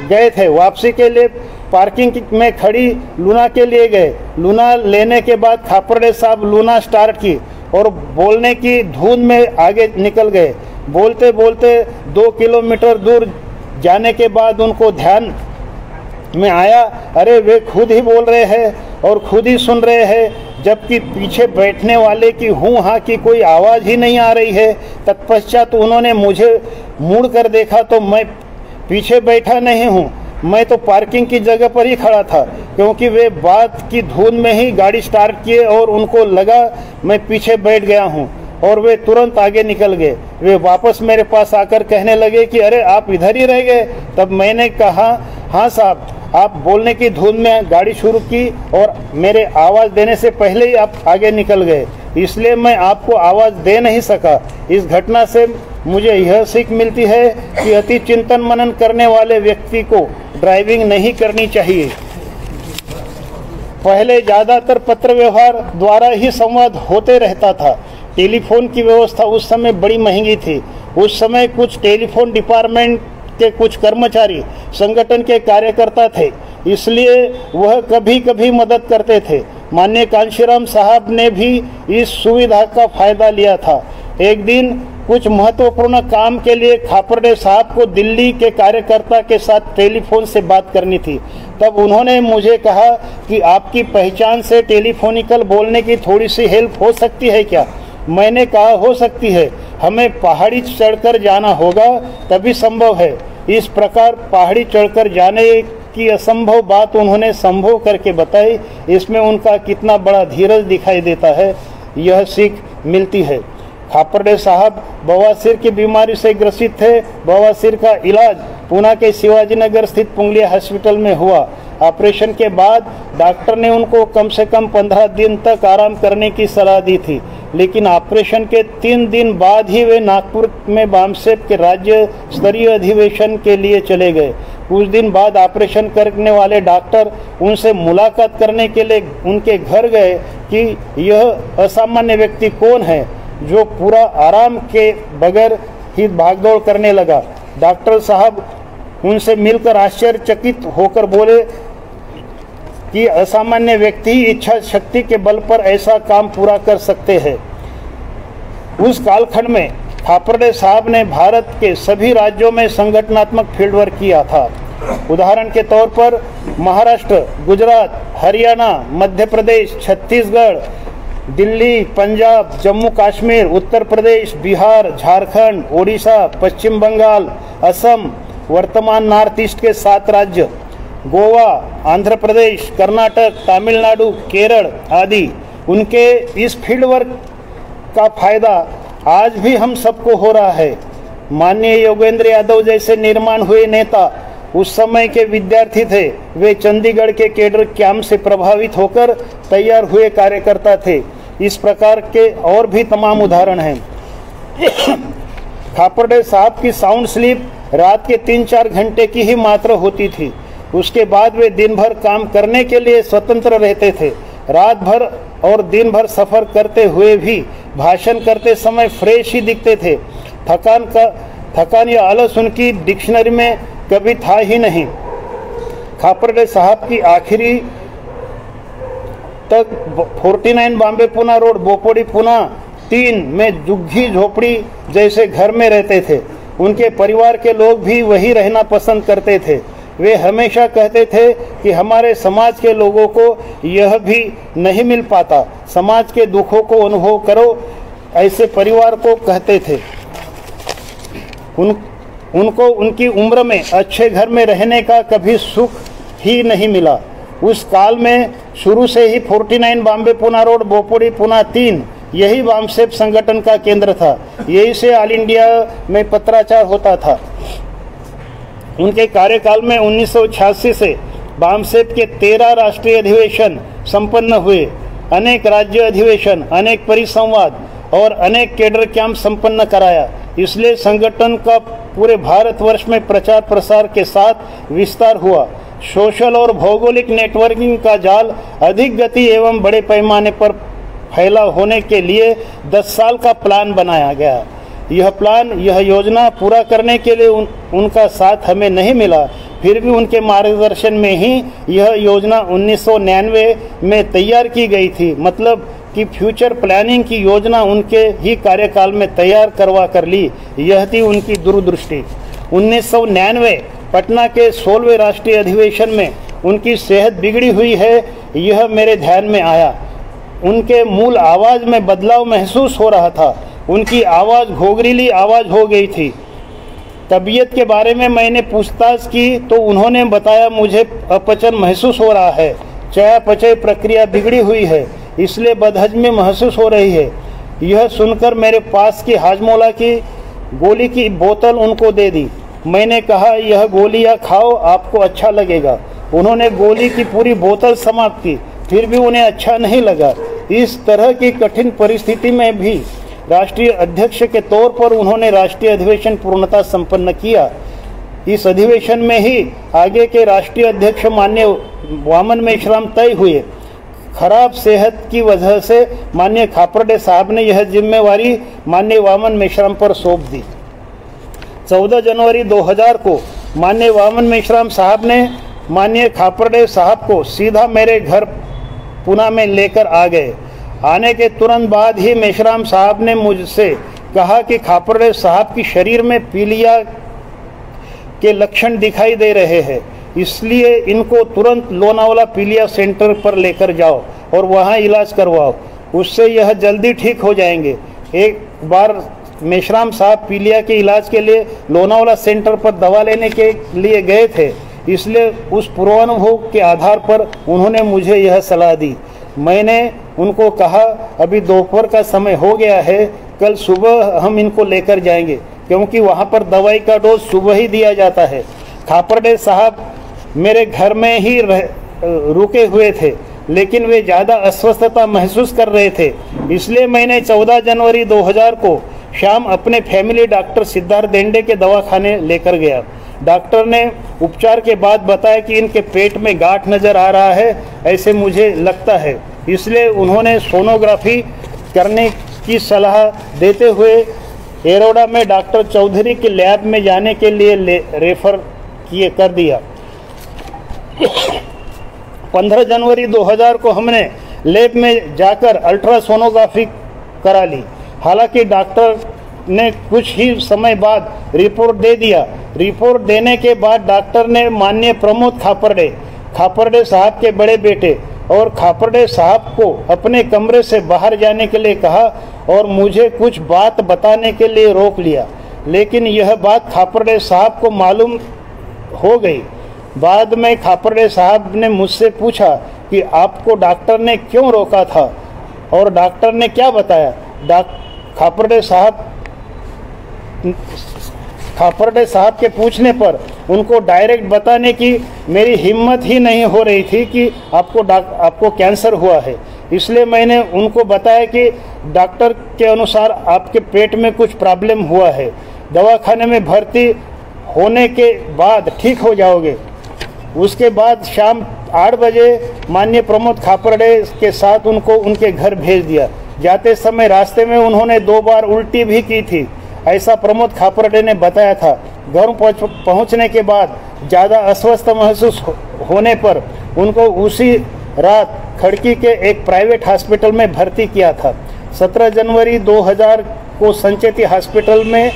गए थे। वापसी के लिए पार्किंग में खड़ी लूना के लिए गए। लूना लेने के बाद खापर्डे साहब लूना स्टार्ट की और बोलने की धुन में आगे निकल गए। बोलते बोलते 2 किलोमीटर दूर जाने के बाद उनको ध्यान में आया, अरे वे खुद ही बोल रहे हैं और खुद ही सुन रहे हैं, जबकि पीछे बैठने वाले की हूँ हाँ की कोई आवाज़ ही नहीं आ रही है। तत्पश्चात उन्होंने मुझे मुड़ कर देखा तो मैं पीछे बैठा नहीं हूँ, मैं तो पार्किंग की जगह पर ही खड़ा था, क्योंकि वे बात की धुन में ही गाड़ी स्टार्ट किए और उनको लगा मैं पीछे बैठ गया हूँ और वे तुरंत आगे निकल गए। वे वापस मेरे पास आकर कहने लगे कि अरे आप इधर ही रह गए। तब मैंने कहा, हाँ साहब, आप बोलने की धुन में गाड़ी शुरू की और मेरे आवाज़ देने से पहले ही आप आगे निकल गए, इसलिए मैं आपको आवाज़ दे नहीं सका। इस घटना से मुझे यह सीख मिलती है कि अति चिंतन मनन करने वाले व्यक्ति को ड्राइविंग नहीं करनी चाहिए। पहले ज़्यादातर पत्र व्यवहार द्वारा ही संवाद होते रहता था। टेलीफोन की व्यवस्था उस समय बड़ी महंगी थी। उस समय कुछ टेलीफोन डिपार्टमेंट के कुछ कर्मचारी संगठन के कार्यकर्ता थे, इसलिए वह कभी कभी मदद करते थे। माननीय कांशीराम साहब ने भी इस सुविधा का फायदा लिया था। एक दिन कुछ महत्वपूर्ण काम के लिए खापर्डे साहब को दिल्ली के कार्यकर्ता के साथ टेलीफोन से बात करनी थी। तब उन्होंने मुझे कहा कि आपकी पहचान से टेलीफोनिकल बोलने की थोड़ी सी हेल्प हो सकती है क्या? मैंने कहा, हो सकती है, हमें पहाड़ी चढ़कर जाना होगा तभी संभव है। इस प्रकार पहाड़ी चढ़कर जाने की असंभव बात उन्होंने संभव करके बताई। इसमें उनका कितना बड़ा धीरज दिखाई देता है, यह सीख मिलती है। खापर्डे साहब बवासीर की बीमारी से ग्रसित थे। बवासीर का इलाज पूना के शिवाजी नगर स्थित पुंगलिया हॉस्पिटल में हुआ। ऑपरेशन के बाद डॉक्टर ने उनको कम से कम 15 दिन तक आराम करने की सलाह दी थी, लेकिन ऑपरेशन के 3 दिन बाद ही वे नागपुर में बामसेप के राज्य स्तरीय अधिवेशन के लिए चले गए। कुछ दिन बाद ऑपरेशन करने वाले डॉक्टर उनसे मुलाकात करने के लिए उनके घर गए कि यह असामान्य व्यक्ति कौन है जो पूरा आराम के बगैर ही भागदौड़ करने लगा। डॉक्टर साहब उनसे मिलकर आश्चर्यचकित होकर बोले कि असामान्य व्यक्ति ही इच्छा शक्ति के बल पर ऐसा काम पूरा कर सकते हैं। उस कालखंड में खापर्डे साहब ने भारत के सभी राज्यों में संगठनात्मक फील्ड वर्क किया था। उदाहरण के तौर पर महाराष्ट्र, गुजरात, हरियाणा, मध्य प्रदेश, छत्तीसगढ़, दिल्ली, पंजाब, जम्मू कश्मीर, उत्तर प्रदेश, बिहार, झारखंड, ओडिशा, पश्चिम बंगाल, असम, वर्तमान नॉर्थ ईस्ट के 7 राज्य, गोवा, आंध्र प्रदेश, कर्नाटक, तमिलनाडु, केरल आदि। उनके इस फील्ड वर्क का फायदा आज भी हम सबको हो रहा है। माननीय योगेंद्र यादव जैसे निर्माण हुए नेता उस समय के विद्यार्थी थे, वे चंडीगढ़ के केडर कैंप से प्रभावित होकर तैयार हुए कार्यकर्ता थे। इस प्रकार के और भी तमाम उदाहरण हैं। खापर्डे साहब की साउंड स्लीप रात के 3-4 घंटे की ही मात्र होती थी। उसके बाद वे दिन भर काम करने के लिए स्वतंत्र रहते थे। रात भर और दिन भर सफ़र करते हुए भी भाषण करते समय फ्रेश ही दिखते थे। थकान या आलस उनकी डिक्शनरी में कभी था ही नहीं। खापर्डे साहब की आखिरी तक 49 बॉम्बे पुणे रोड, बोपोडी, पुणे 3 में झुग्गी झोपड़ी जैसे घर में रहते थे। उनके परिवार के लोग भी वही रहना पसंद करते थे। वे हमेशा कहते थे कि हमारे समाज के लोगों को यह भी नहीं मिल पाता। समाज के दुखों को अनुभव करो, ऐसे परिवार को कहते थे। उनको उनकी उम्र में अच्छे घर में रहने का कभी सुख ही नहीं मिला। उस काल में शुरू से ही 49 बॉम्बे पुणे रोड, बोपोडी, पुणे 3 यही बामसेप संगठन का केंद्र था। यही से ऑल इंडिया में पत्राचार होता था। उनके कार्यकाल में 1986 से बामसेप के 13 राष्ट्रीय अधिवेशन संपन्न हुए। अनेक राज्य अधिवेशन, अनेक परिसंवाद और अनेक केडर कैंप संपन्न कराया। इसलिए संगठन का पूरे भारतवर्ष में प्रचार प्रसार के साथ विस्तार हुआ। सोशल और भौगोलिक नेटवर्किंग का जाल अधिक गति एवं बड़े पैमाने पर फैला होने के लिए 10 साल का प्लान बनाया गया। यह योजना पूरा करने के लिए उनका साथ हमें नहीं मिला। फिर भी उनके मार्गदर्शन में ही यह योजना 1999 में तैयार की गई थी। मतलब कि फ्यूचर प्लानिंग की योजना उनके ही कार्यकाल में तैयार करवा कर ली। यह थी उनकी दूरदृष्टि। 1999 पटना के 16वें राष्ट्रीय अधिवेशन में उनकी सेहत बिगड़ी हुई है, यह मेरे ध्यान में आया। उनके मूल आवाज़ में बदलाव महसूस हो रहा था। उनकी आवाज़ घोघरीली आवाज़ हो गई थी। तबीयत के बारे में मैंने पूछताछ की तो उन्होंने बताया, मुझे अपचन महसूस हो रहा है, चयापचय प्रक्रिया बिगड़ी हुई है, इसलिए बदहजमी महसूस हो रही है। यह सुनकर मेरे पास की हाजमोला की गोली की बोतल उनको दे दी। मैंने कहा, यह गोलियां खाओ, आपको अच्छा लगेगा। उन्होंने गोली की पूरी बोतल समाप्त की, फिर भी उन्हें अच्छा नहीं लगा। इस तरह की कठिन परिस्थिति में भी राष्ट्रीय अध्यक्ष के तौर पर उन्होंने राष्ट्रीय अधिवेशन पूर्णतः संपन्न किया। इस अधिवेशन में ही आगे के राष्ट्रीय अध्यक्ष माननीय वामन मेश्राम तय हुए। खराब सेहत की वजह से माननीय खापर्डे साहब ने यह जिम्मेवारी माननीय वामन मेश्राम पर सौंप दी। 14 जनवरी 2000 को माननीय वामन मेश्राम साहब ने माननीय खापर्डे साहब को सीधा मेरे घर पुणे में लेकर आ गए। आने के तुरंत बाद ही मेश्राम साहब ने मुझसे कहा कि खापर्डे साहब की शरीर में पीलिया के लक्षण दिखाई दे रहे हैं, इसलिए इनको तुरंत लोनावाला पीलिया सेंटर पर लेकर जाओ और वहां इलाज करवाओ, उससे यह जल्दी ठीक हो जाएंगे। एक बार मेश्राम साहब पीलिया के इलाज के लिए लोनावाला सेंटर पर दवा लेने के लिए गए थे, इसलिए उस पूर्वानुभव के आधार पर उन्होंने मुझे यह सलाह दी। मैंने उनको कहा, अभी दोपहर का समय हो गया है, कल सुबह हम इनको लेकर जाएंगे, क्योंकि वहाँ पर दवाई का डोज सुबह ही दिया जाता है। खापर्डे साहब मेरे घर में ही रुके हुए थे, लेकिन वे ज़्यादा अस्वस्थता महसूस कर रहे थे, इसलिए मैंने 14 जनवरी 2000 को शाम अपने फैमिली डॉक्टर सिद्धार्थ देंडे के दवाखाने लेकर गया। डॉक्टर ने उपचार के बाद बताया कि इनके पेट में गांठ नज़र आ रहा है, ऐसे मुझे लगता है, इसलिए उन्होंने सोनोग्राफी करने की सलाह देते हुए एरोडा में डॉक्टर चौधरी के लैब में जाने के लिए रेफर कर दिया। 15 जनवरी 2000 को हमने लैब में जाकर अल्ट्रासोनोग्राफी करा ली। हालांकि डॉक्टर ने कुछ ही समय बाद रिपोर्ट दे दिया। रिपोर्ट देने के बाद डॉक्टर ने माननीय प्रमोद खापर्डे साहब के बड़े बेटे और खापर्डे साहब को अपने कमरे से बाहर जाने के लिए कहा और मुझे कुछ बात बताने के लिए रोक लिया, लेकिन यह बात खापर्डे साहब को मालूम हो गई। बाद में खापर्डे साहब ने मुझसे पूछा कि आपको डॉक्टर ने क्यों रोका था और खापरडे साहब के पूछने पर उनको डायरेक्ट बताने की मेरी हिम्मत ही नहीं हो रही थी कि आपको कैंसर हुआ है। इसलिए मैंने उनको बताया कि डॉक्टर के अनुसार आपके पेट में कुछ प्रॉब्लम हुआ है, दवाखाने में भर्ती होने के बाद ठीक हो जाओगे। उसके बाद शाम 8 बजे माननीय प्रमोद खापरडे के साथ उनको उनके घर भेज दिया। जाते समय रास्ते में उन्होंने 2 बार उल्टी भी की थी, ऐसा प्रमोद खापरडे ने बताया था। घर पहुंचने के बाद ज़्यादा अस्वस्थ महसूस होने पर उनको उसी रात खड़की के एक प्राइवेट हॉस्पिटल में भर्ती किया था। 17 जनवरी 2000 को संचेती हॉस्पिटल में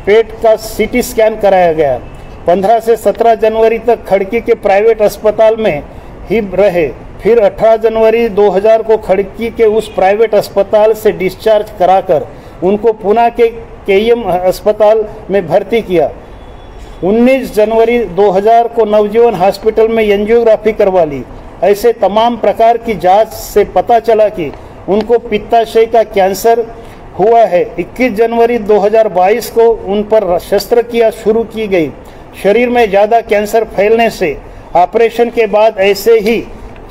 पेट का सीटी स्कैन कराया गया। 15 से 17 जनवरी तक खड़की के प्राइवेट अस्पताल में ही रहे। फिर 18 जनवरी 2000 को खड़की के उस प्राइवेट अस्पताल से डिस्चार्ज कराकर उनको पुणे के केईएम अस्पताल में भर्ती किया। 19 जनवरी 2000 को नवजीवन हॉस्पिटल में एंजियोग्राफी करवा ली। ऐसे तमाम प्रकार की जांच से पता चला कि उनको पित्ताशय का कैंसर हुआ है। 21 जनवरी 2022 को उन पर शस्त्रक्रिया शुरू की गई। शरीर में ज़्यादा कैंसर फैलने से ऑपरेशन के बाद ऐसे ही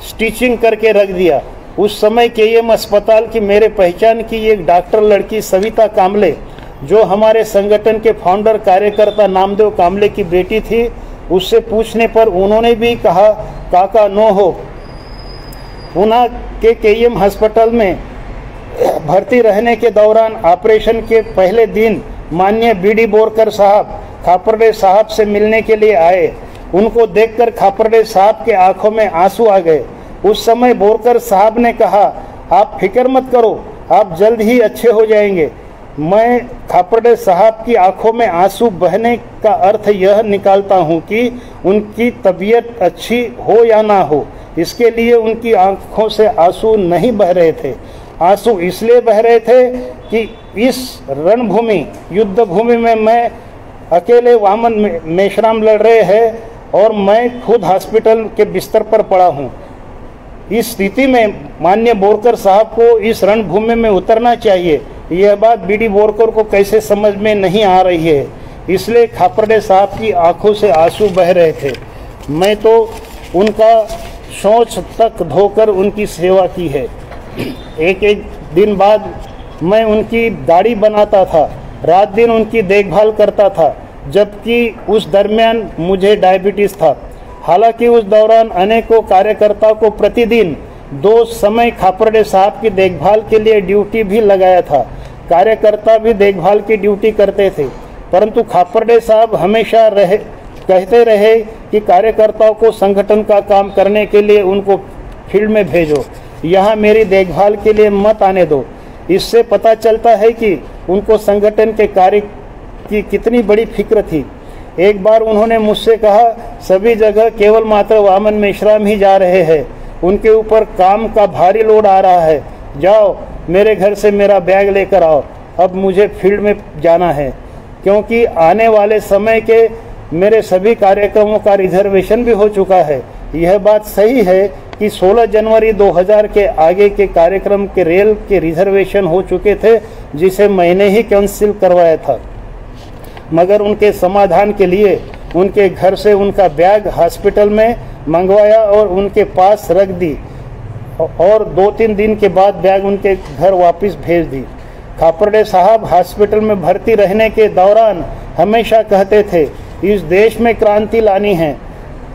स्टिचिंग करके रख दिया। उस समय केईएम अस्पताल की मेरे पहचान की एक डॉक्टर लड़की सविता कामले, जो हमारे संगठन के फाउंडर कार्यकर्ता नामदेव कामले की बेटी थी, उससे पूछने पर उन्होंने भी कहा काका नो हो। पुणे के केईएम अस्पताल में भर्ती रहने के दौरान ऑपरेशन के पहले दिन माननीय बीडी बोरकर साहब खापरडे साहब से मिलने के लिए आए। उनको देखकर खापरडे साहब के आंखों में आंसू आ गए। उस समय बोरकर साहब ने कहा आप फिक्र मत करो, आप जल्द ही अच्छे हो जाएंगे। मैं खापरडे साहब की आंखों में आंसू बहने का अर्थ यह निकालता हूं कि उनकी तबीयत अच्छी हो या ना हो, इसके लिए उनकी आंखों से आंसू नहीं बह रहे थे। आंसू इसलिए बह रहे थे कि इस रणभूमि युद्ध भूमि में मैं अकेले वामन मेश्राम लड़ रहे हैं और मैं खुद हॉस्पिटल के बिस्तर पर पड़ा हूँ। इस स्थिति में माननीय बोरकर साहब को इस रणभूमि में उतरना चाहिए। यह बात बीडी बोरकर को कैसे समझ में नहीं आ रही है, इसलिए खापरडे साहब की आंखों से आंसू बह रहे थे। मैं तो उनका शौच तक धोकर उनकी सेवा की है। एक दिन बाद मैं उनकी दाढ़ी बनाता था, रात दिन उनकी देखभाल करता था, जबकि उस दरमियान मुझे डायबिटीज़ था। हालांकि उस दौरान अनेकों कार्यकर्ताओं को प्रतिदिन 2 समय खापरडे साहब की देखभाल के लिए ड्यूटी भी लगाया था। कार्यकर्ता भी देखभाल की ड्यूटी करते थे, परंतु खापरडे साहब हमेशा कहते रहे कि कार्यकर्ताओं को संगठन का काम करने के लिए उनको फील्ड में भेजो, यहाँ मेरी देखभाल के लिए मत आने दो। इससे पता चलता है कि उनको संगठन के कार्य की कितनी बड़ी फिक्र थी। एक बार उन्होंने मुझसे कहा सभी जगह केवल मात्र वामन मेश्राम ही जा रहे हैं, उनके ऊपर काम का भारी लोड आ रहा है, जाओ मेरे घर से मेरा बैग लेकर आओ, अब मुझे फील्ड में जाना है, क्योंकि आने वाले समय के मेरे सभी कार्यक्रमों का रिजर्वेशन भी हो चुका है। यह बात सही है कि 16 जनवरी 2000 के आगे के कार्यक्रम के रेल के रिजर्वेशन हो चुके थे, जिसे मैंने ही कैंसिल करवाया था, मगर उनके समाधान के लिए उनके घर से उनका बैग हॉस्पिटल में मंगवाया और उनके पास रख दी और 2-3 दिन के बाद बैग उनके घर वापस भेज दी। खापरडे साहब हॉस्पिटल में भर्ती रहने के दौरान हमेशा कहते थे इस देश में क्रांति लानी है,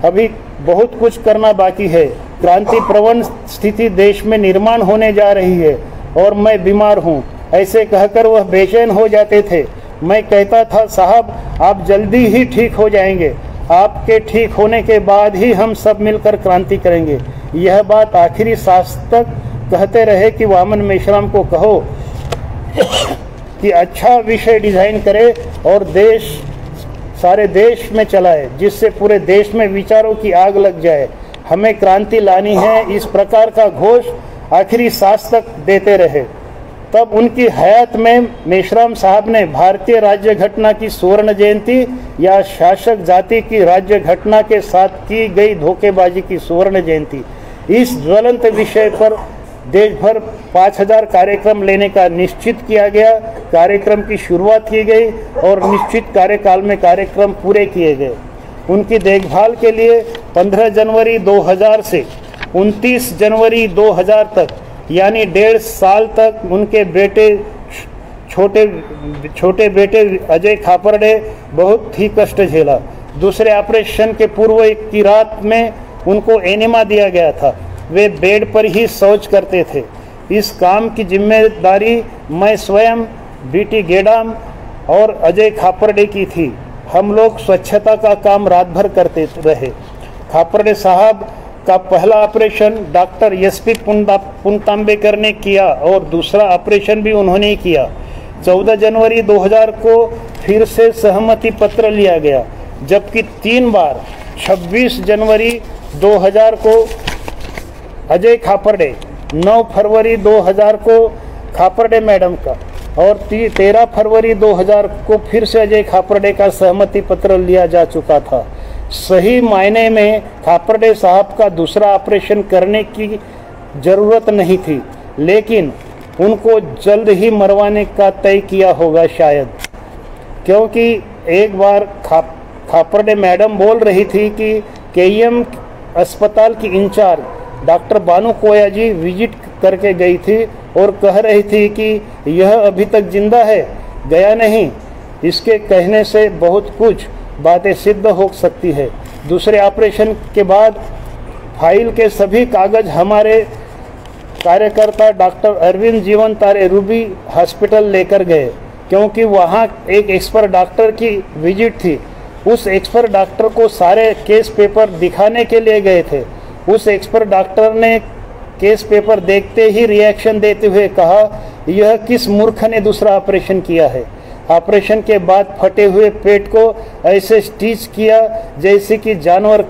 अभी बहुत कुछ करना बाकी है, क्रांति प्रवण स्थिति देश में निर्माण होने जा रही है और मैं बीमार हूँ। ऐसे कहकर वह बेचैन हो जाते थे। मैं कहता था साहब आप जल्दी ही ठीक हो जाएंगे, आपके ठीक होने के बाद ही हम सब मिलकर क्रांति करेंगे। यह बात आखिरी सांस तक कहते रहे कि वामन मेश्राम को कहो कि अच्छा विषय डिजाइन करे और सारे देश में चलाए, जिससे पूरे देश में विचारों की आग लग जाए। हमें क्रांति लानी है, इस प्रकार का घोष आखिरी सांस तक देते रहे। तब उनकी हयात में मेश्राम साहब ने भारतीय राज्य घटना की स्वर्ण जयंती या शासक जाति की राज्य घटना के साथ की गई धोखेबाजी की स्वर्ण जयंती, इस ज्वलंत विषय पर देश भर 5000 कार्यक्रम लेने का निश्चित किया गया। कार्यक्रम की शुरुआत की गई और निश्चित कार्यकाल में कार्यक्रम पूरे किए गए। उनकी देखभाल के लिए 15 जनवरी 2000 से 29 जनवरी 2000 तक यानी 1.5 साल तक उनके बेटे छोटे बेटे अजय खापर्डे बहुत ही कष्ट झेला। दूसरे ऑपरेशन के पूर्व की रात में उनको एनेमा दिया गया था। वे बेड पर ही शौच करते थे। इस काम की जिम्मेदारी मैं स्वयं, बीटी गेडाम और अजय खापर्डे की थी। हम लोग स्वच्छता का काम रात भर करते रहे। खापर्डे साहब का पहला ऑपरेशन डॉक्टर एसपी पुनतांबेकर ने किया और दूसरा ऑपरेशन भी उन्होंने ही किया। 14 जनवरी 2000 को फिर से सहमति पत्र लिया गया, जबकि 3 बार 26 जनवरी 2000 को अजय खापर्डे, 9 फरवरी 2000 को खापर्डे मैडम का और 13 फरवरी 2000 को फिर से अजय खापर्डे का सहमति पत्र लिया जा चुका था। सही मायने में खापर्डे साहब का दूसरा ऑपरेशन करने की ज़रूरत नहीं थी, लेकिन उनको जल्द ही मरवाने का तय किया होगा शायद, क्योंकि एक बार खापर्डे मैडम बोल रही थी कि केईएम अस्पताल की इंचार्ज डॉक्टर बानू कोया जी विजिट करके गई थी और कह रही थी कि यह अभी तक जिंदा है, गया नहीं। इसके कहने से बहुत कुछ बातें सिद्ध हो सकती है। दूसरे ऑपरेशन के बाद फाइल के सभी कागज हमारे कार्यकर्ता डॉक्टर अरविंद जीवन तारे रूबी हॉस्पिटल लेकर गए, क्योंकि वहाँ एक एक्सपर्ट डॉक्टर की विजिट थी। उस एक्सपर्ट डॉक्टर को सारे केस पेपर दिखाने के लिए गए थे। उस एक्सपर्ट डॉक्टर ने केस पेपर देखते ही रिएक्शन देते हुए कहा, यह किस मूर्ख ने दूसरा ऑपरेशन किया है। ऑपरेशन के बाद फटे हुए पेट को ऐसे स्टिच किया जैसे कि जानवर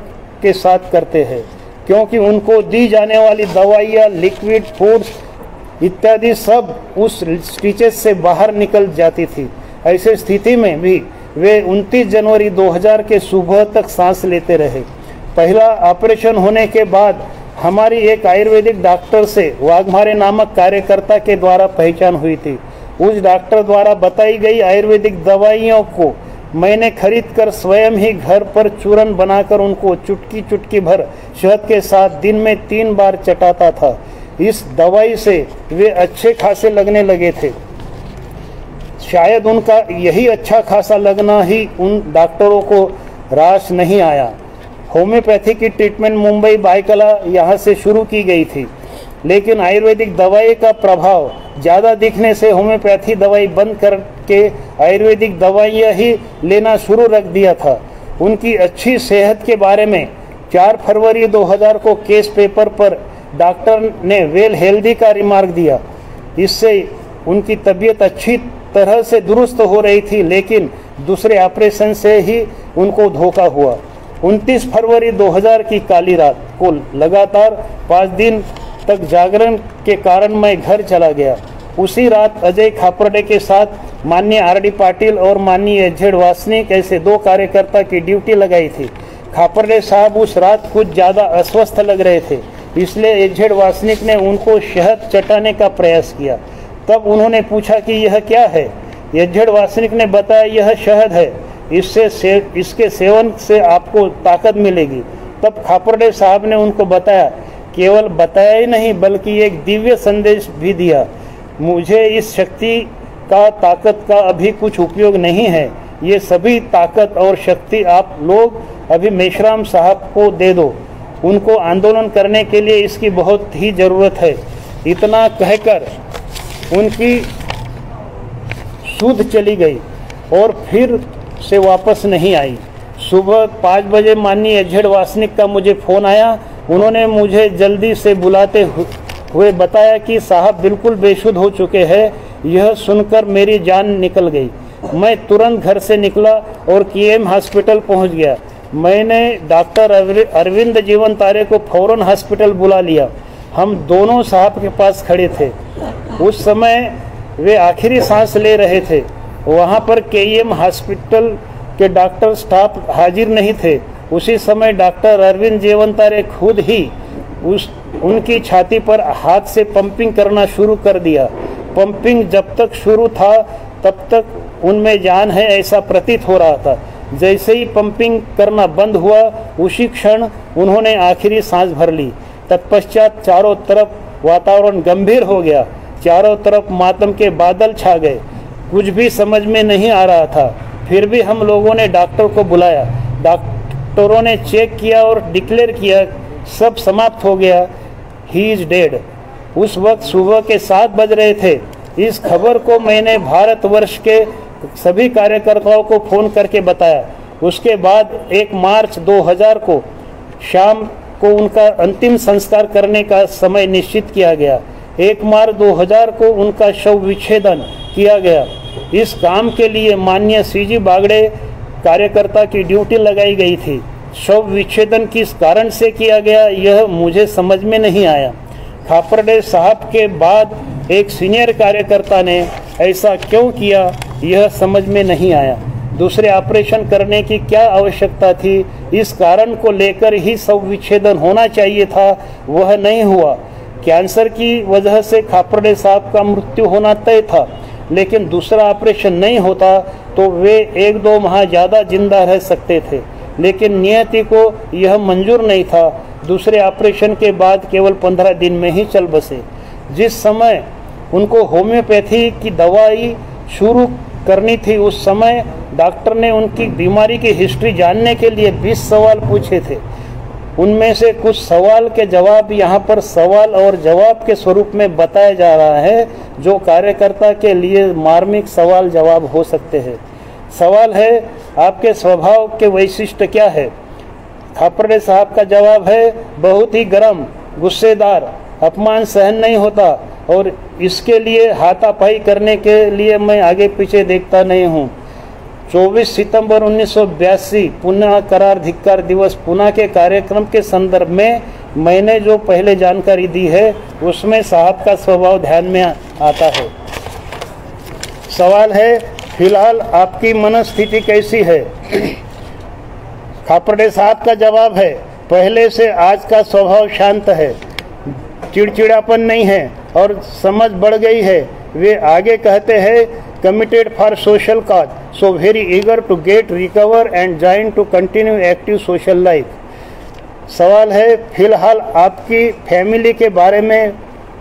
के साथ करते हैं, क्योंकि उनको दी जाने वाली दवाइयाँ, लिक्विड फूड्स इत्यादि सब उस स्टिचेस से बाहर निकल जाती थी। ऐसे स्थिति में भी वे 29 जनवरी 2000 के सुबह तक सांस लेते रहे। पहला ऑपरेशन होने के बाद हमारी एक आयुर्वेदिक डॉक्टर से वाघमारे नामक कार्यकर्ता के द्वारा पहचान हुई थी। उस डॉक्टर द्वारा बताई गई आयुर्वेदिक दवाइयों को मैंने खरीदकर स्वयं ही घर पर चूर्ण बनाकर उनको चुटकी चुटकी भर शहद के साथ दिन में 3 बार चटाता था। इस दवाई से वे अच्छे खासे लगने लगे थे। शायद उनका यही अच्छा खासा लगना ही उन डॉक्टरों को रास नहीं आया। होम्योपैथी की ट्रीटमेंट मुंबई बायकला यहाँ से शुरू की गई थी, लेकिन आयुर्वेदिक दवाई का प्रभाव ज़्यादा दिखने से होम्योपैथी दवाई बंद करके आयुर्वेदिक दवाइयाँ ही लेना शुरू रख दिया था। उनकी अच्छी सेहत के बारे में 4 फरवरी 2000 को केस पेपर पर डॉक्टर ने वेल हेल्दी का रिमार्क दिया। इससे उनकी तबीयत अच्छी तरह से दुरुस्त हो रही थी, लेकिन दूसरे ऑपरेशन से ही उनको धोखा हुआ। 29 फरवरी 2000 की काली रात को लगातार 5 दिन तक जागरण के कारण मैं घर चला गया। उसी रात अजय खापर्डे के साथ माननीय आर.डी. पाटिल और माननीय एच.जेड. वासनिक ऐसे 2 कार्यकर्ता की ड्यूटी लगाई थी। खापर्डे साहब उस रात कुछ ज़्यादा अस्वस्थ लग रहे थे, इसलिए एच.जेड. वासनिक ने उनको शहद चटाने का प्रयास किया। तब उन्होंने पूछा कि यह क्या है। एच.जेड. वासनिक ने बताया, यह शहद है, इसके सेवन से आपको ताकत मिलेगी। तब खापर्डे साहब ने उनको बताया, केवल बताया ही नहीं बल्कि एक दिव्य संदेश भी दिया, मुझे इस शक्ति का, ताकत का अभी कुछ उपयोग नहीं है। ये सभी ताकत और शक्ति आप लोग अभी मेश्राम साहब को दे दो, उनको आंदोलन करने के लिए इसकी बहुत ही ज़रूरत है। इतना कहकर उनकी सुध चली गई और फिर से वापस नहीं आई। सुबह 5 बजे माननीय एच.जेड. वासनिक का मुझे फ़ोन आया। उन्होंने मुझे जल्दी से बुलाते हुए बताया कि साहब बिल्कुल बेशुद्ध हो चुके हैं। यह सुनकर मेरी जान निकल गई। मैं तुरंत घर से निकला और केएम हॉस्पिटल पहुंच गया। मैंने डॉक्टर अरविंद जीवन तारे को फौरन हॉस्पिटल बुला लिया। हम दोनों साहब के पास खड़े थे। उस समय वे आखिरी सांस ले रहे थे। वहाँ पर केईएम हॉस्पिटल के डॉक्टर स्टाफ हाजिर नहीं थे। उसी समय डॉक्टर अरविंद जीवन तारे खुद ही उनकी छाती पर हाथ से पंपिंग करना शुरू कर दिया। पंपिंग जब तक शुरू था तब तक उनमें जान है ऐसा प्रतीत हो रहा था। जैसे ही पंपिंग करना बंद हुआ उसी क्षण उन्होंने आखिरी सांस भर ली। तत्पश्चात चारों तरफ वातावरण गंभीर हो गया। चारों तरफ मातम के बादल छा गए। कुछ भी समझ में नहीं आ रहा था। फिर भी हम लोगों ने डॉक्टर को बुलाया। डॉक्टरों ने चेक किया और डिक्लेयर किया सब समाप्त हो गया, ही इज डेड। उस वक्त सुबह के 7 बज रहे थे। इस खबर को मैंने भारतवर्ष के सभी कार्यकर्ताओं को फोन करके बताया। उसके बाद 1 मार्च 2000 को शाम को उनका अंतिम संस्कार करने का समय निश्चित किया गया। 1 मार्च 2000 को उनका शव विच्छेदन किया गया। इस काम के लिए माननीय सीजी बागड़े कार्यकर्ता की ड्यूटी लगाई गई थी। शव विच्छेदन किस कारण से किया गया यह मुझे समझ में नहीं आया। खापर्डे साहब के बाद एक सीनियर कार्यकर्ता ने ऐसा क्यों किया यह समझ में नहीं आया। दूसरे ऑपरेशन करने की क्या आवश्यकता थी? इस कारण को लेकर ही शव विच्छेदन होना चाहिए था, वह नहीं हुआ। कैंसर की वजह से खापर्डे साहब का मृत्यु होना तय था, लेकिन दूसरा ऑपरेशन नहीं होता तो वे 1-2 माह ज़्यादा जिंदा रह सकते थे, लेकिन नियति को यह मंजूर नहीं था। दूसरे ऑपरेशन के बाद केवल 15 दिन में ही चल बसे। जिस समय उनको होम्योपैथी की दवाई शुरू करनी थी उस समय डॉक्टर ने उनकी बीमारी की हिस्ट्री जानने के लिए 20 सवाल पूछे थे। उनमें से कुछ सवाल के जवाब यहाँ पर सवाल और जवाब के स्वरूप में बताया जा रहा है, जो कार्यकर्ता के लिए मार्मिक सवाल जवाब हो सकते हैं। सवाल है, आपके स्वभाव के वैशिष्ट्य क्या है? खापर्डे साहब का जवाब है, बहुत ही गर्म, गुस्सेदार, अपमान सहन नहीं होता और इसके लिए हाथापाई करने के लिए मैं आगे पीछे देखता नहीं हूँ। 24 सितंबर 1982 पुणे करार धिक्कार दिवस पुणे के कार्यक्रम के संदर्भ में मैंने जो पहले जानकारी दी है उसमें साहब का स्वभाव ध्यान में आता है। सवाल है, फिलहाल आपकी मनस्थिति कैसी है? खापर्डे साहब का जवाब है, पहले से आज का स्वभाव शांत है, चिड़चिड़ापन नहीं है और समझ बढ़ गई है। वे आगे कहते हैं, committed for social cause, so very eager to get recover and join to continue active social life. सवाल है, फिलहाल आपकी फैमिली के बारे में,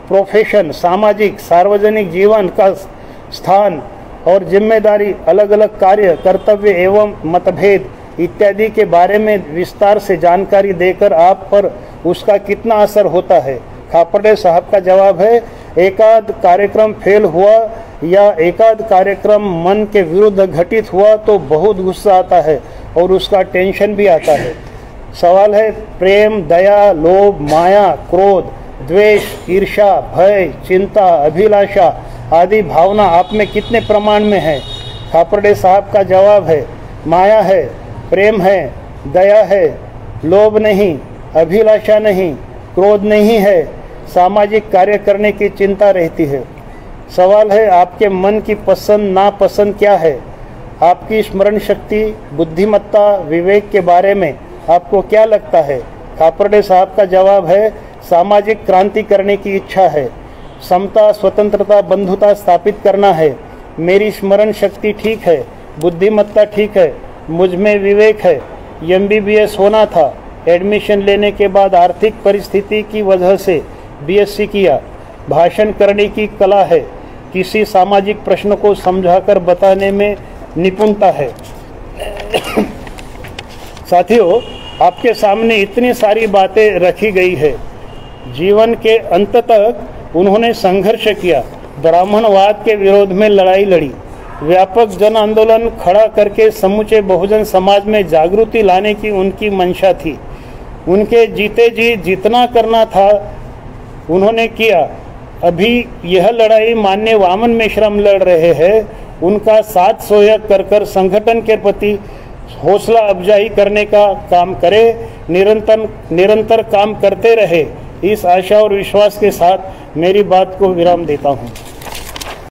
प्रोफेशन, सामाजिक सार्वजनिक जीवन का स्थान और जिम्मेदारी, अलग अलग कार्य, कर्तव्य एवं मतभेद इत्यादि के बारे में विस्तार से जानकारी देकर आप पर उसका कितना असर होता है? खापर्डे साहब का जवाब है, एकाध कार्यक्रम फेल हुआ या एकाध कार्यक्रम मन के विरुद्ध घटित हुआ तो बहुत गुस्सा आता है और उसका टेंशन भी आता है। सवाल है, प्रेम, दया, लोभ, माया, क्रोध, द्वेष, ईर्ष्या, भय, चिंता, अभिलाषा आदि भावना आप में कितने प्रमाण में है? खापर्डे साहब का जवाब है, माया है, प्रेम है, दया है, लोभ नहीं, अभिलाषा नहीं, क्रोध नहीं है, सामाजिक कार्य करने की चिंता रहती है। सवाल है, आपके मन की पसंद नापसंद क्या है? आपकी स्मरण शक्ति, बुद्धिमत्ता, विवेक के बारे में आपको क्या लगता है? खापर्डे साहब का जवाब है, सामाजिक क्रांति करने की इच्छा है, समता, स्वतंत्रता, बंधुता स्थापित करना है। मेरी स्मरण शक्ति ठीक है, बुद्धिमत्ता ठीक है, मुझ में विवेक है। MBBS होना था, एडमिशन लेने के बाद आर्थिक परिस्थिति की वजह से BSc किया। भाषण करने की कला है, किसी सामाजिक प्रश्न को समझाकर बताने में निपुणता है। साथियों, आपके सामने इतनी सारी बातें रखी गई है। जीवन के अंत तक उन्होंने संघर्ष किया, ब्राह्मणवाद के विरोध में लड़ाई लड़ी, व्यापक जन आंदोलन खड़ा करके समूचे बहुजन समाज में जागृति लाने की उनकी मंशा थी। उनके जीते जी जितना करना था उन्होंने किया। अभी यह लड़ाई माननीय वामन मेश्राम लड़ रहे हैं, उनका साथ सोहयोग कर संगठन के प्रति हौसला अफजाई करने का काम करे, निरंतर काम करते रहे। इस आशा और विश्वास के साथ मेरी बात को विराम देता हूँ।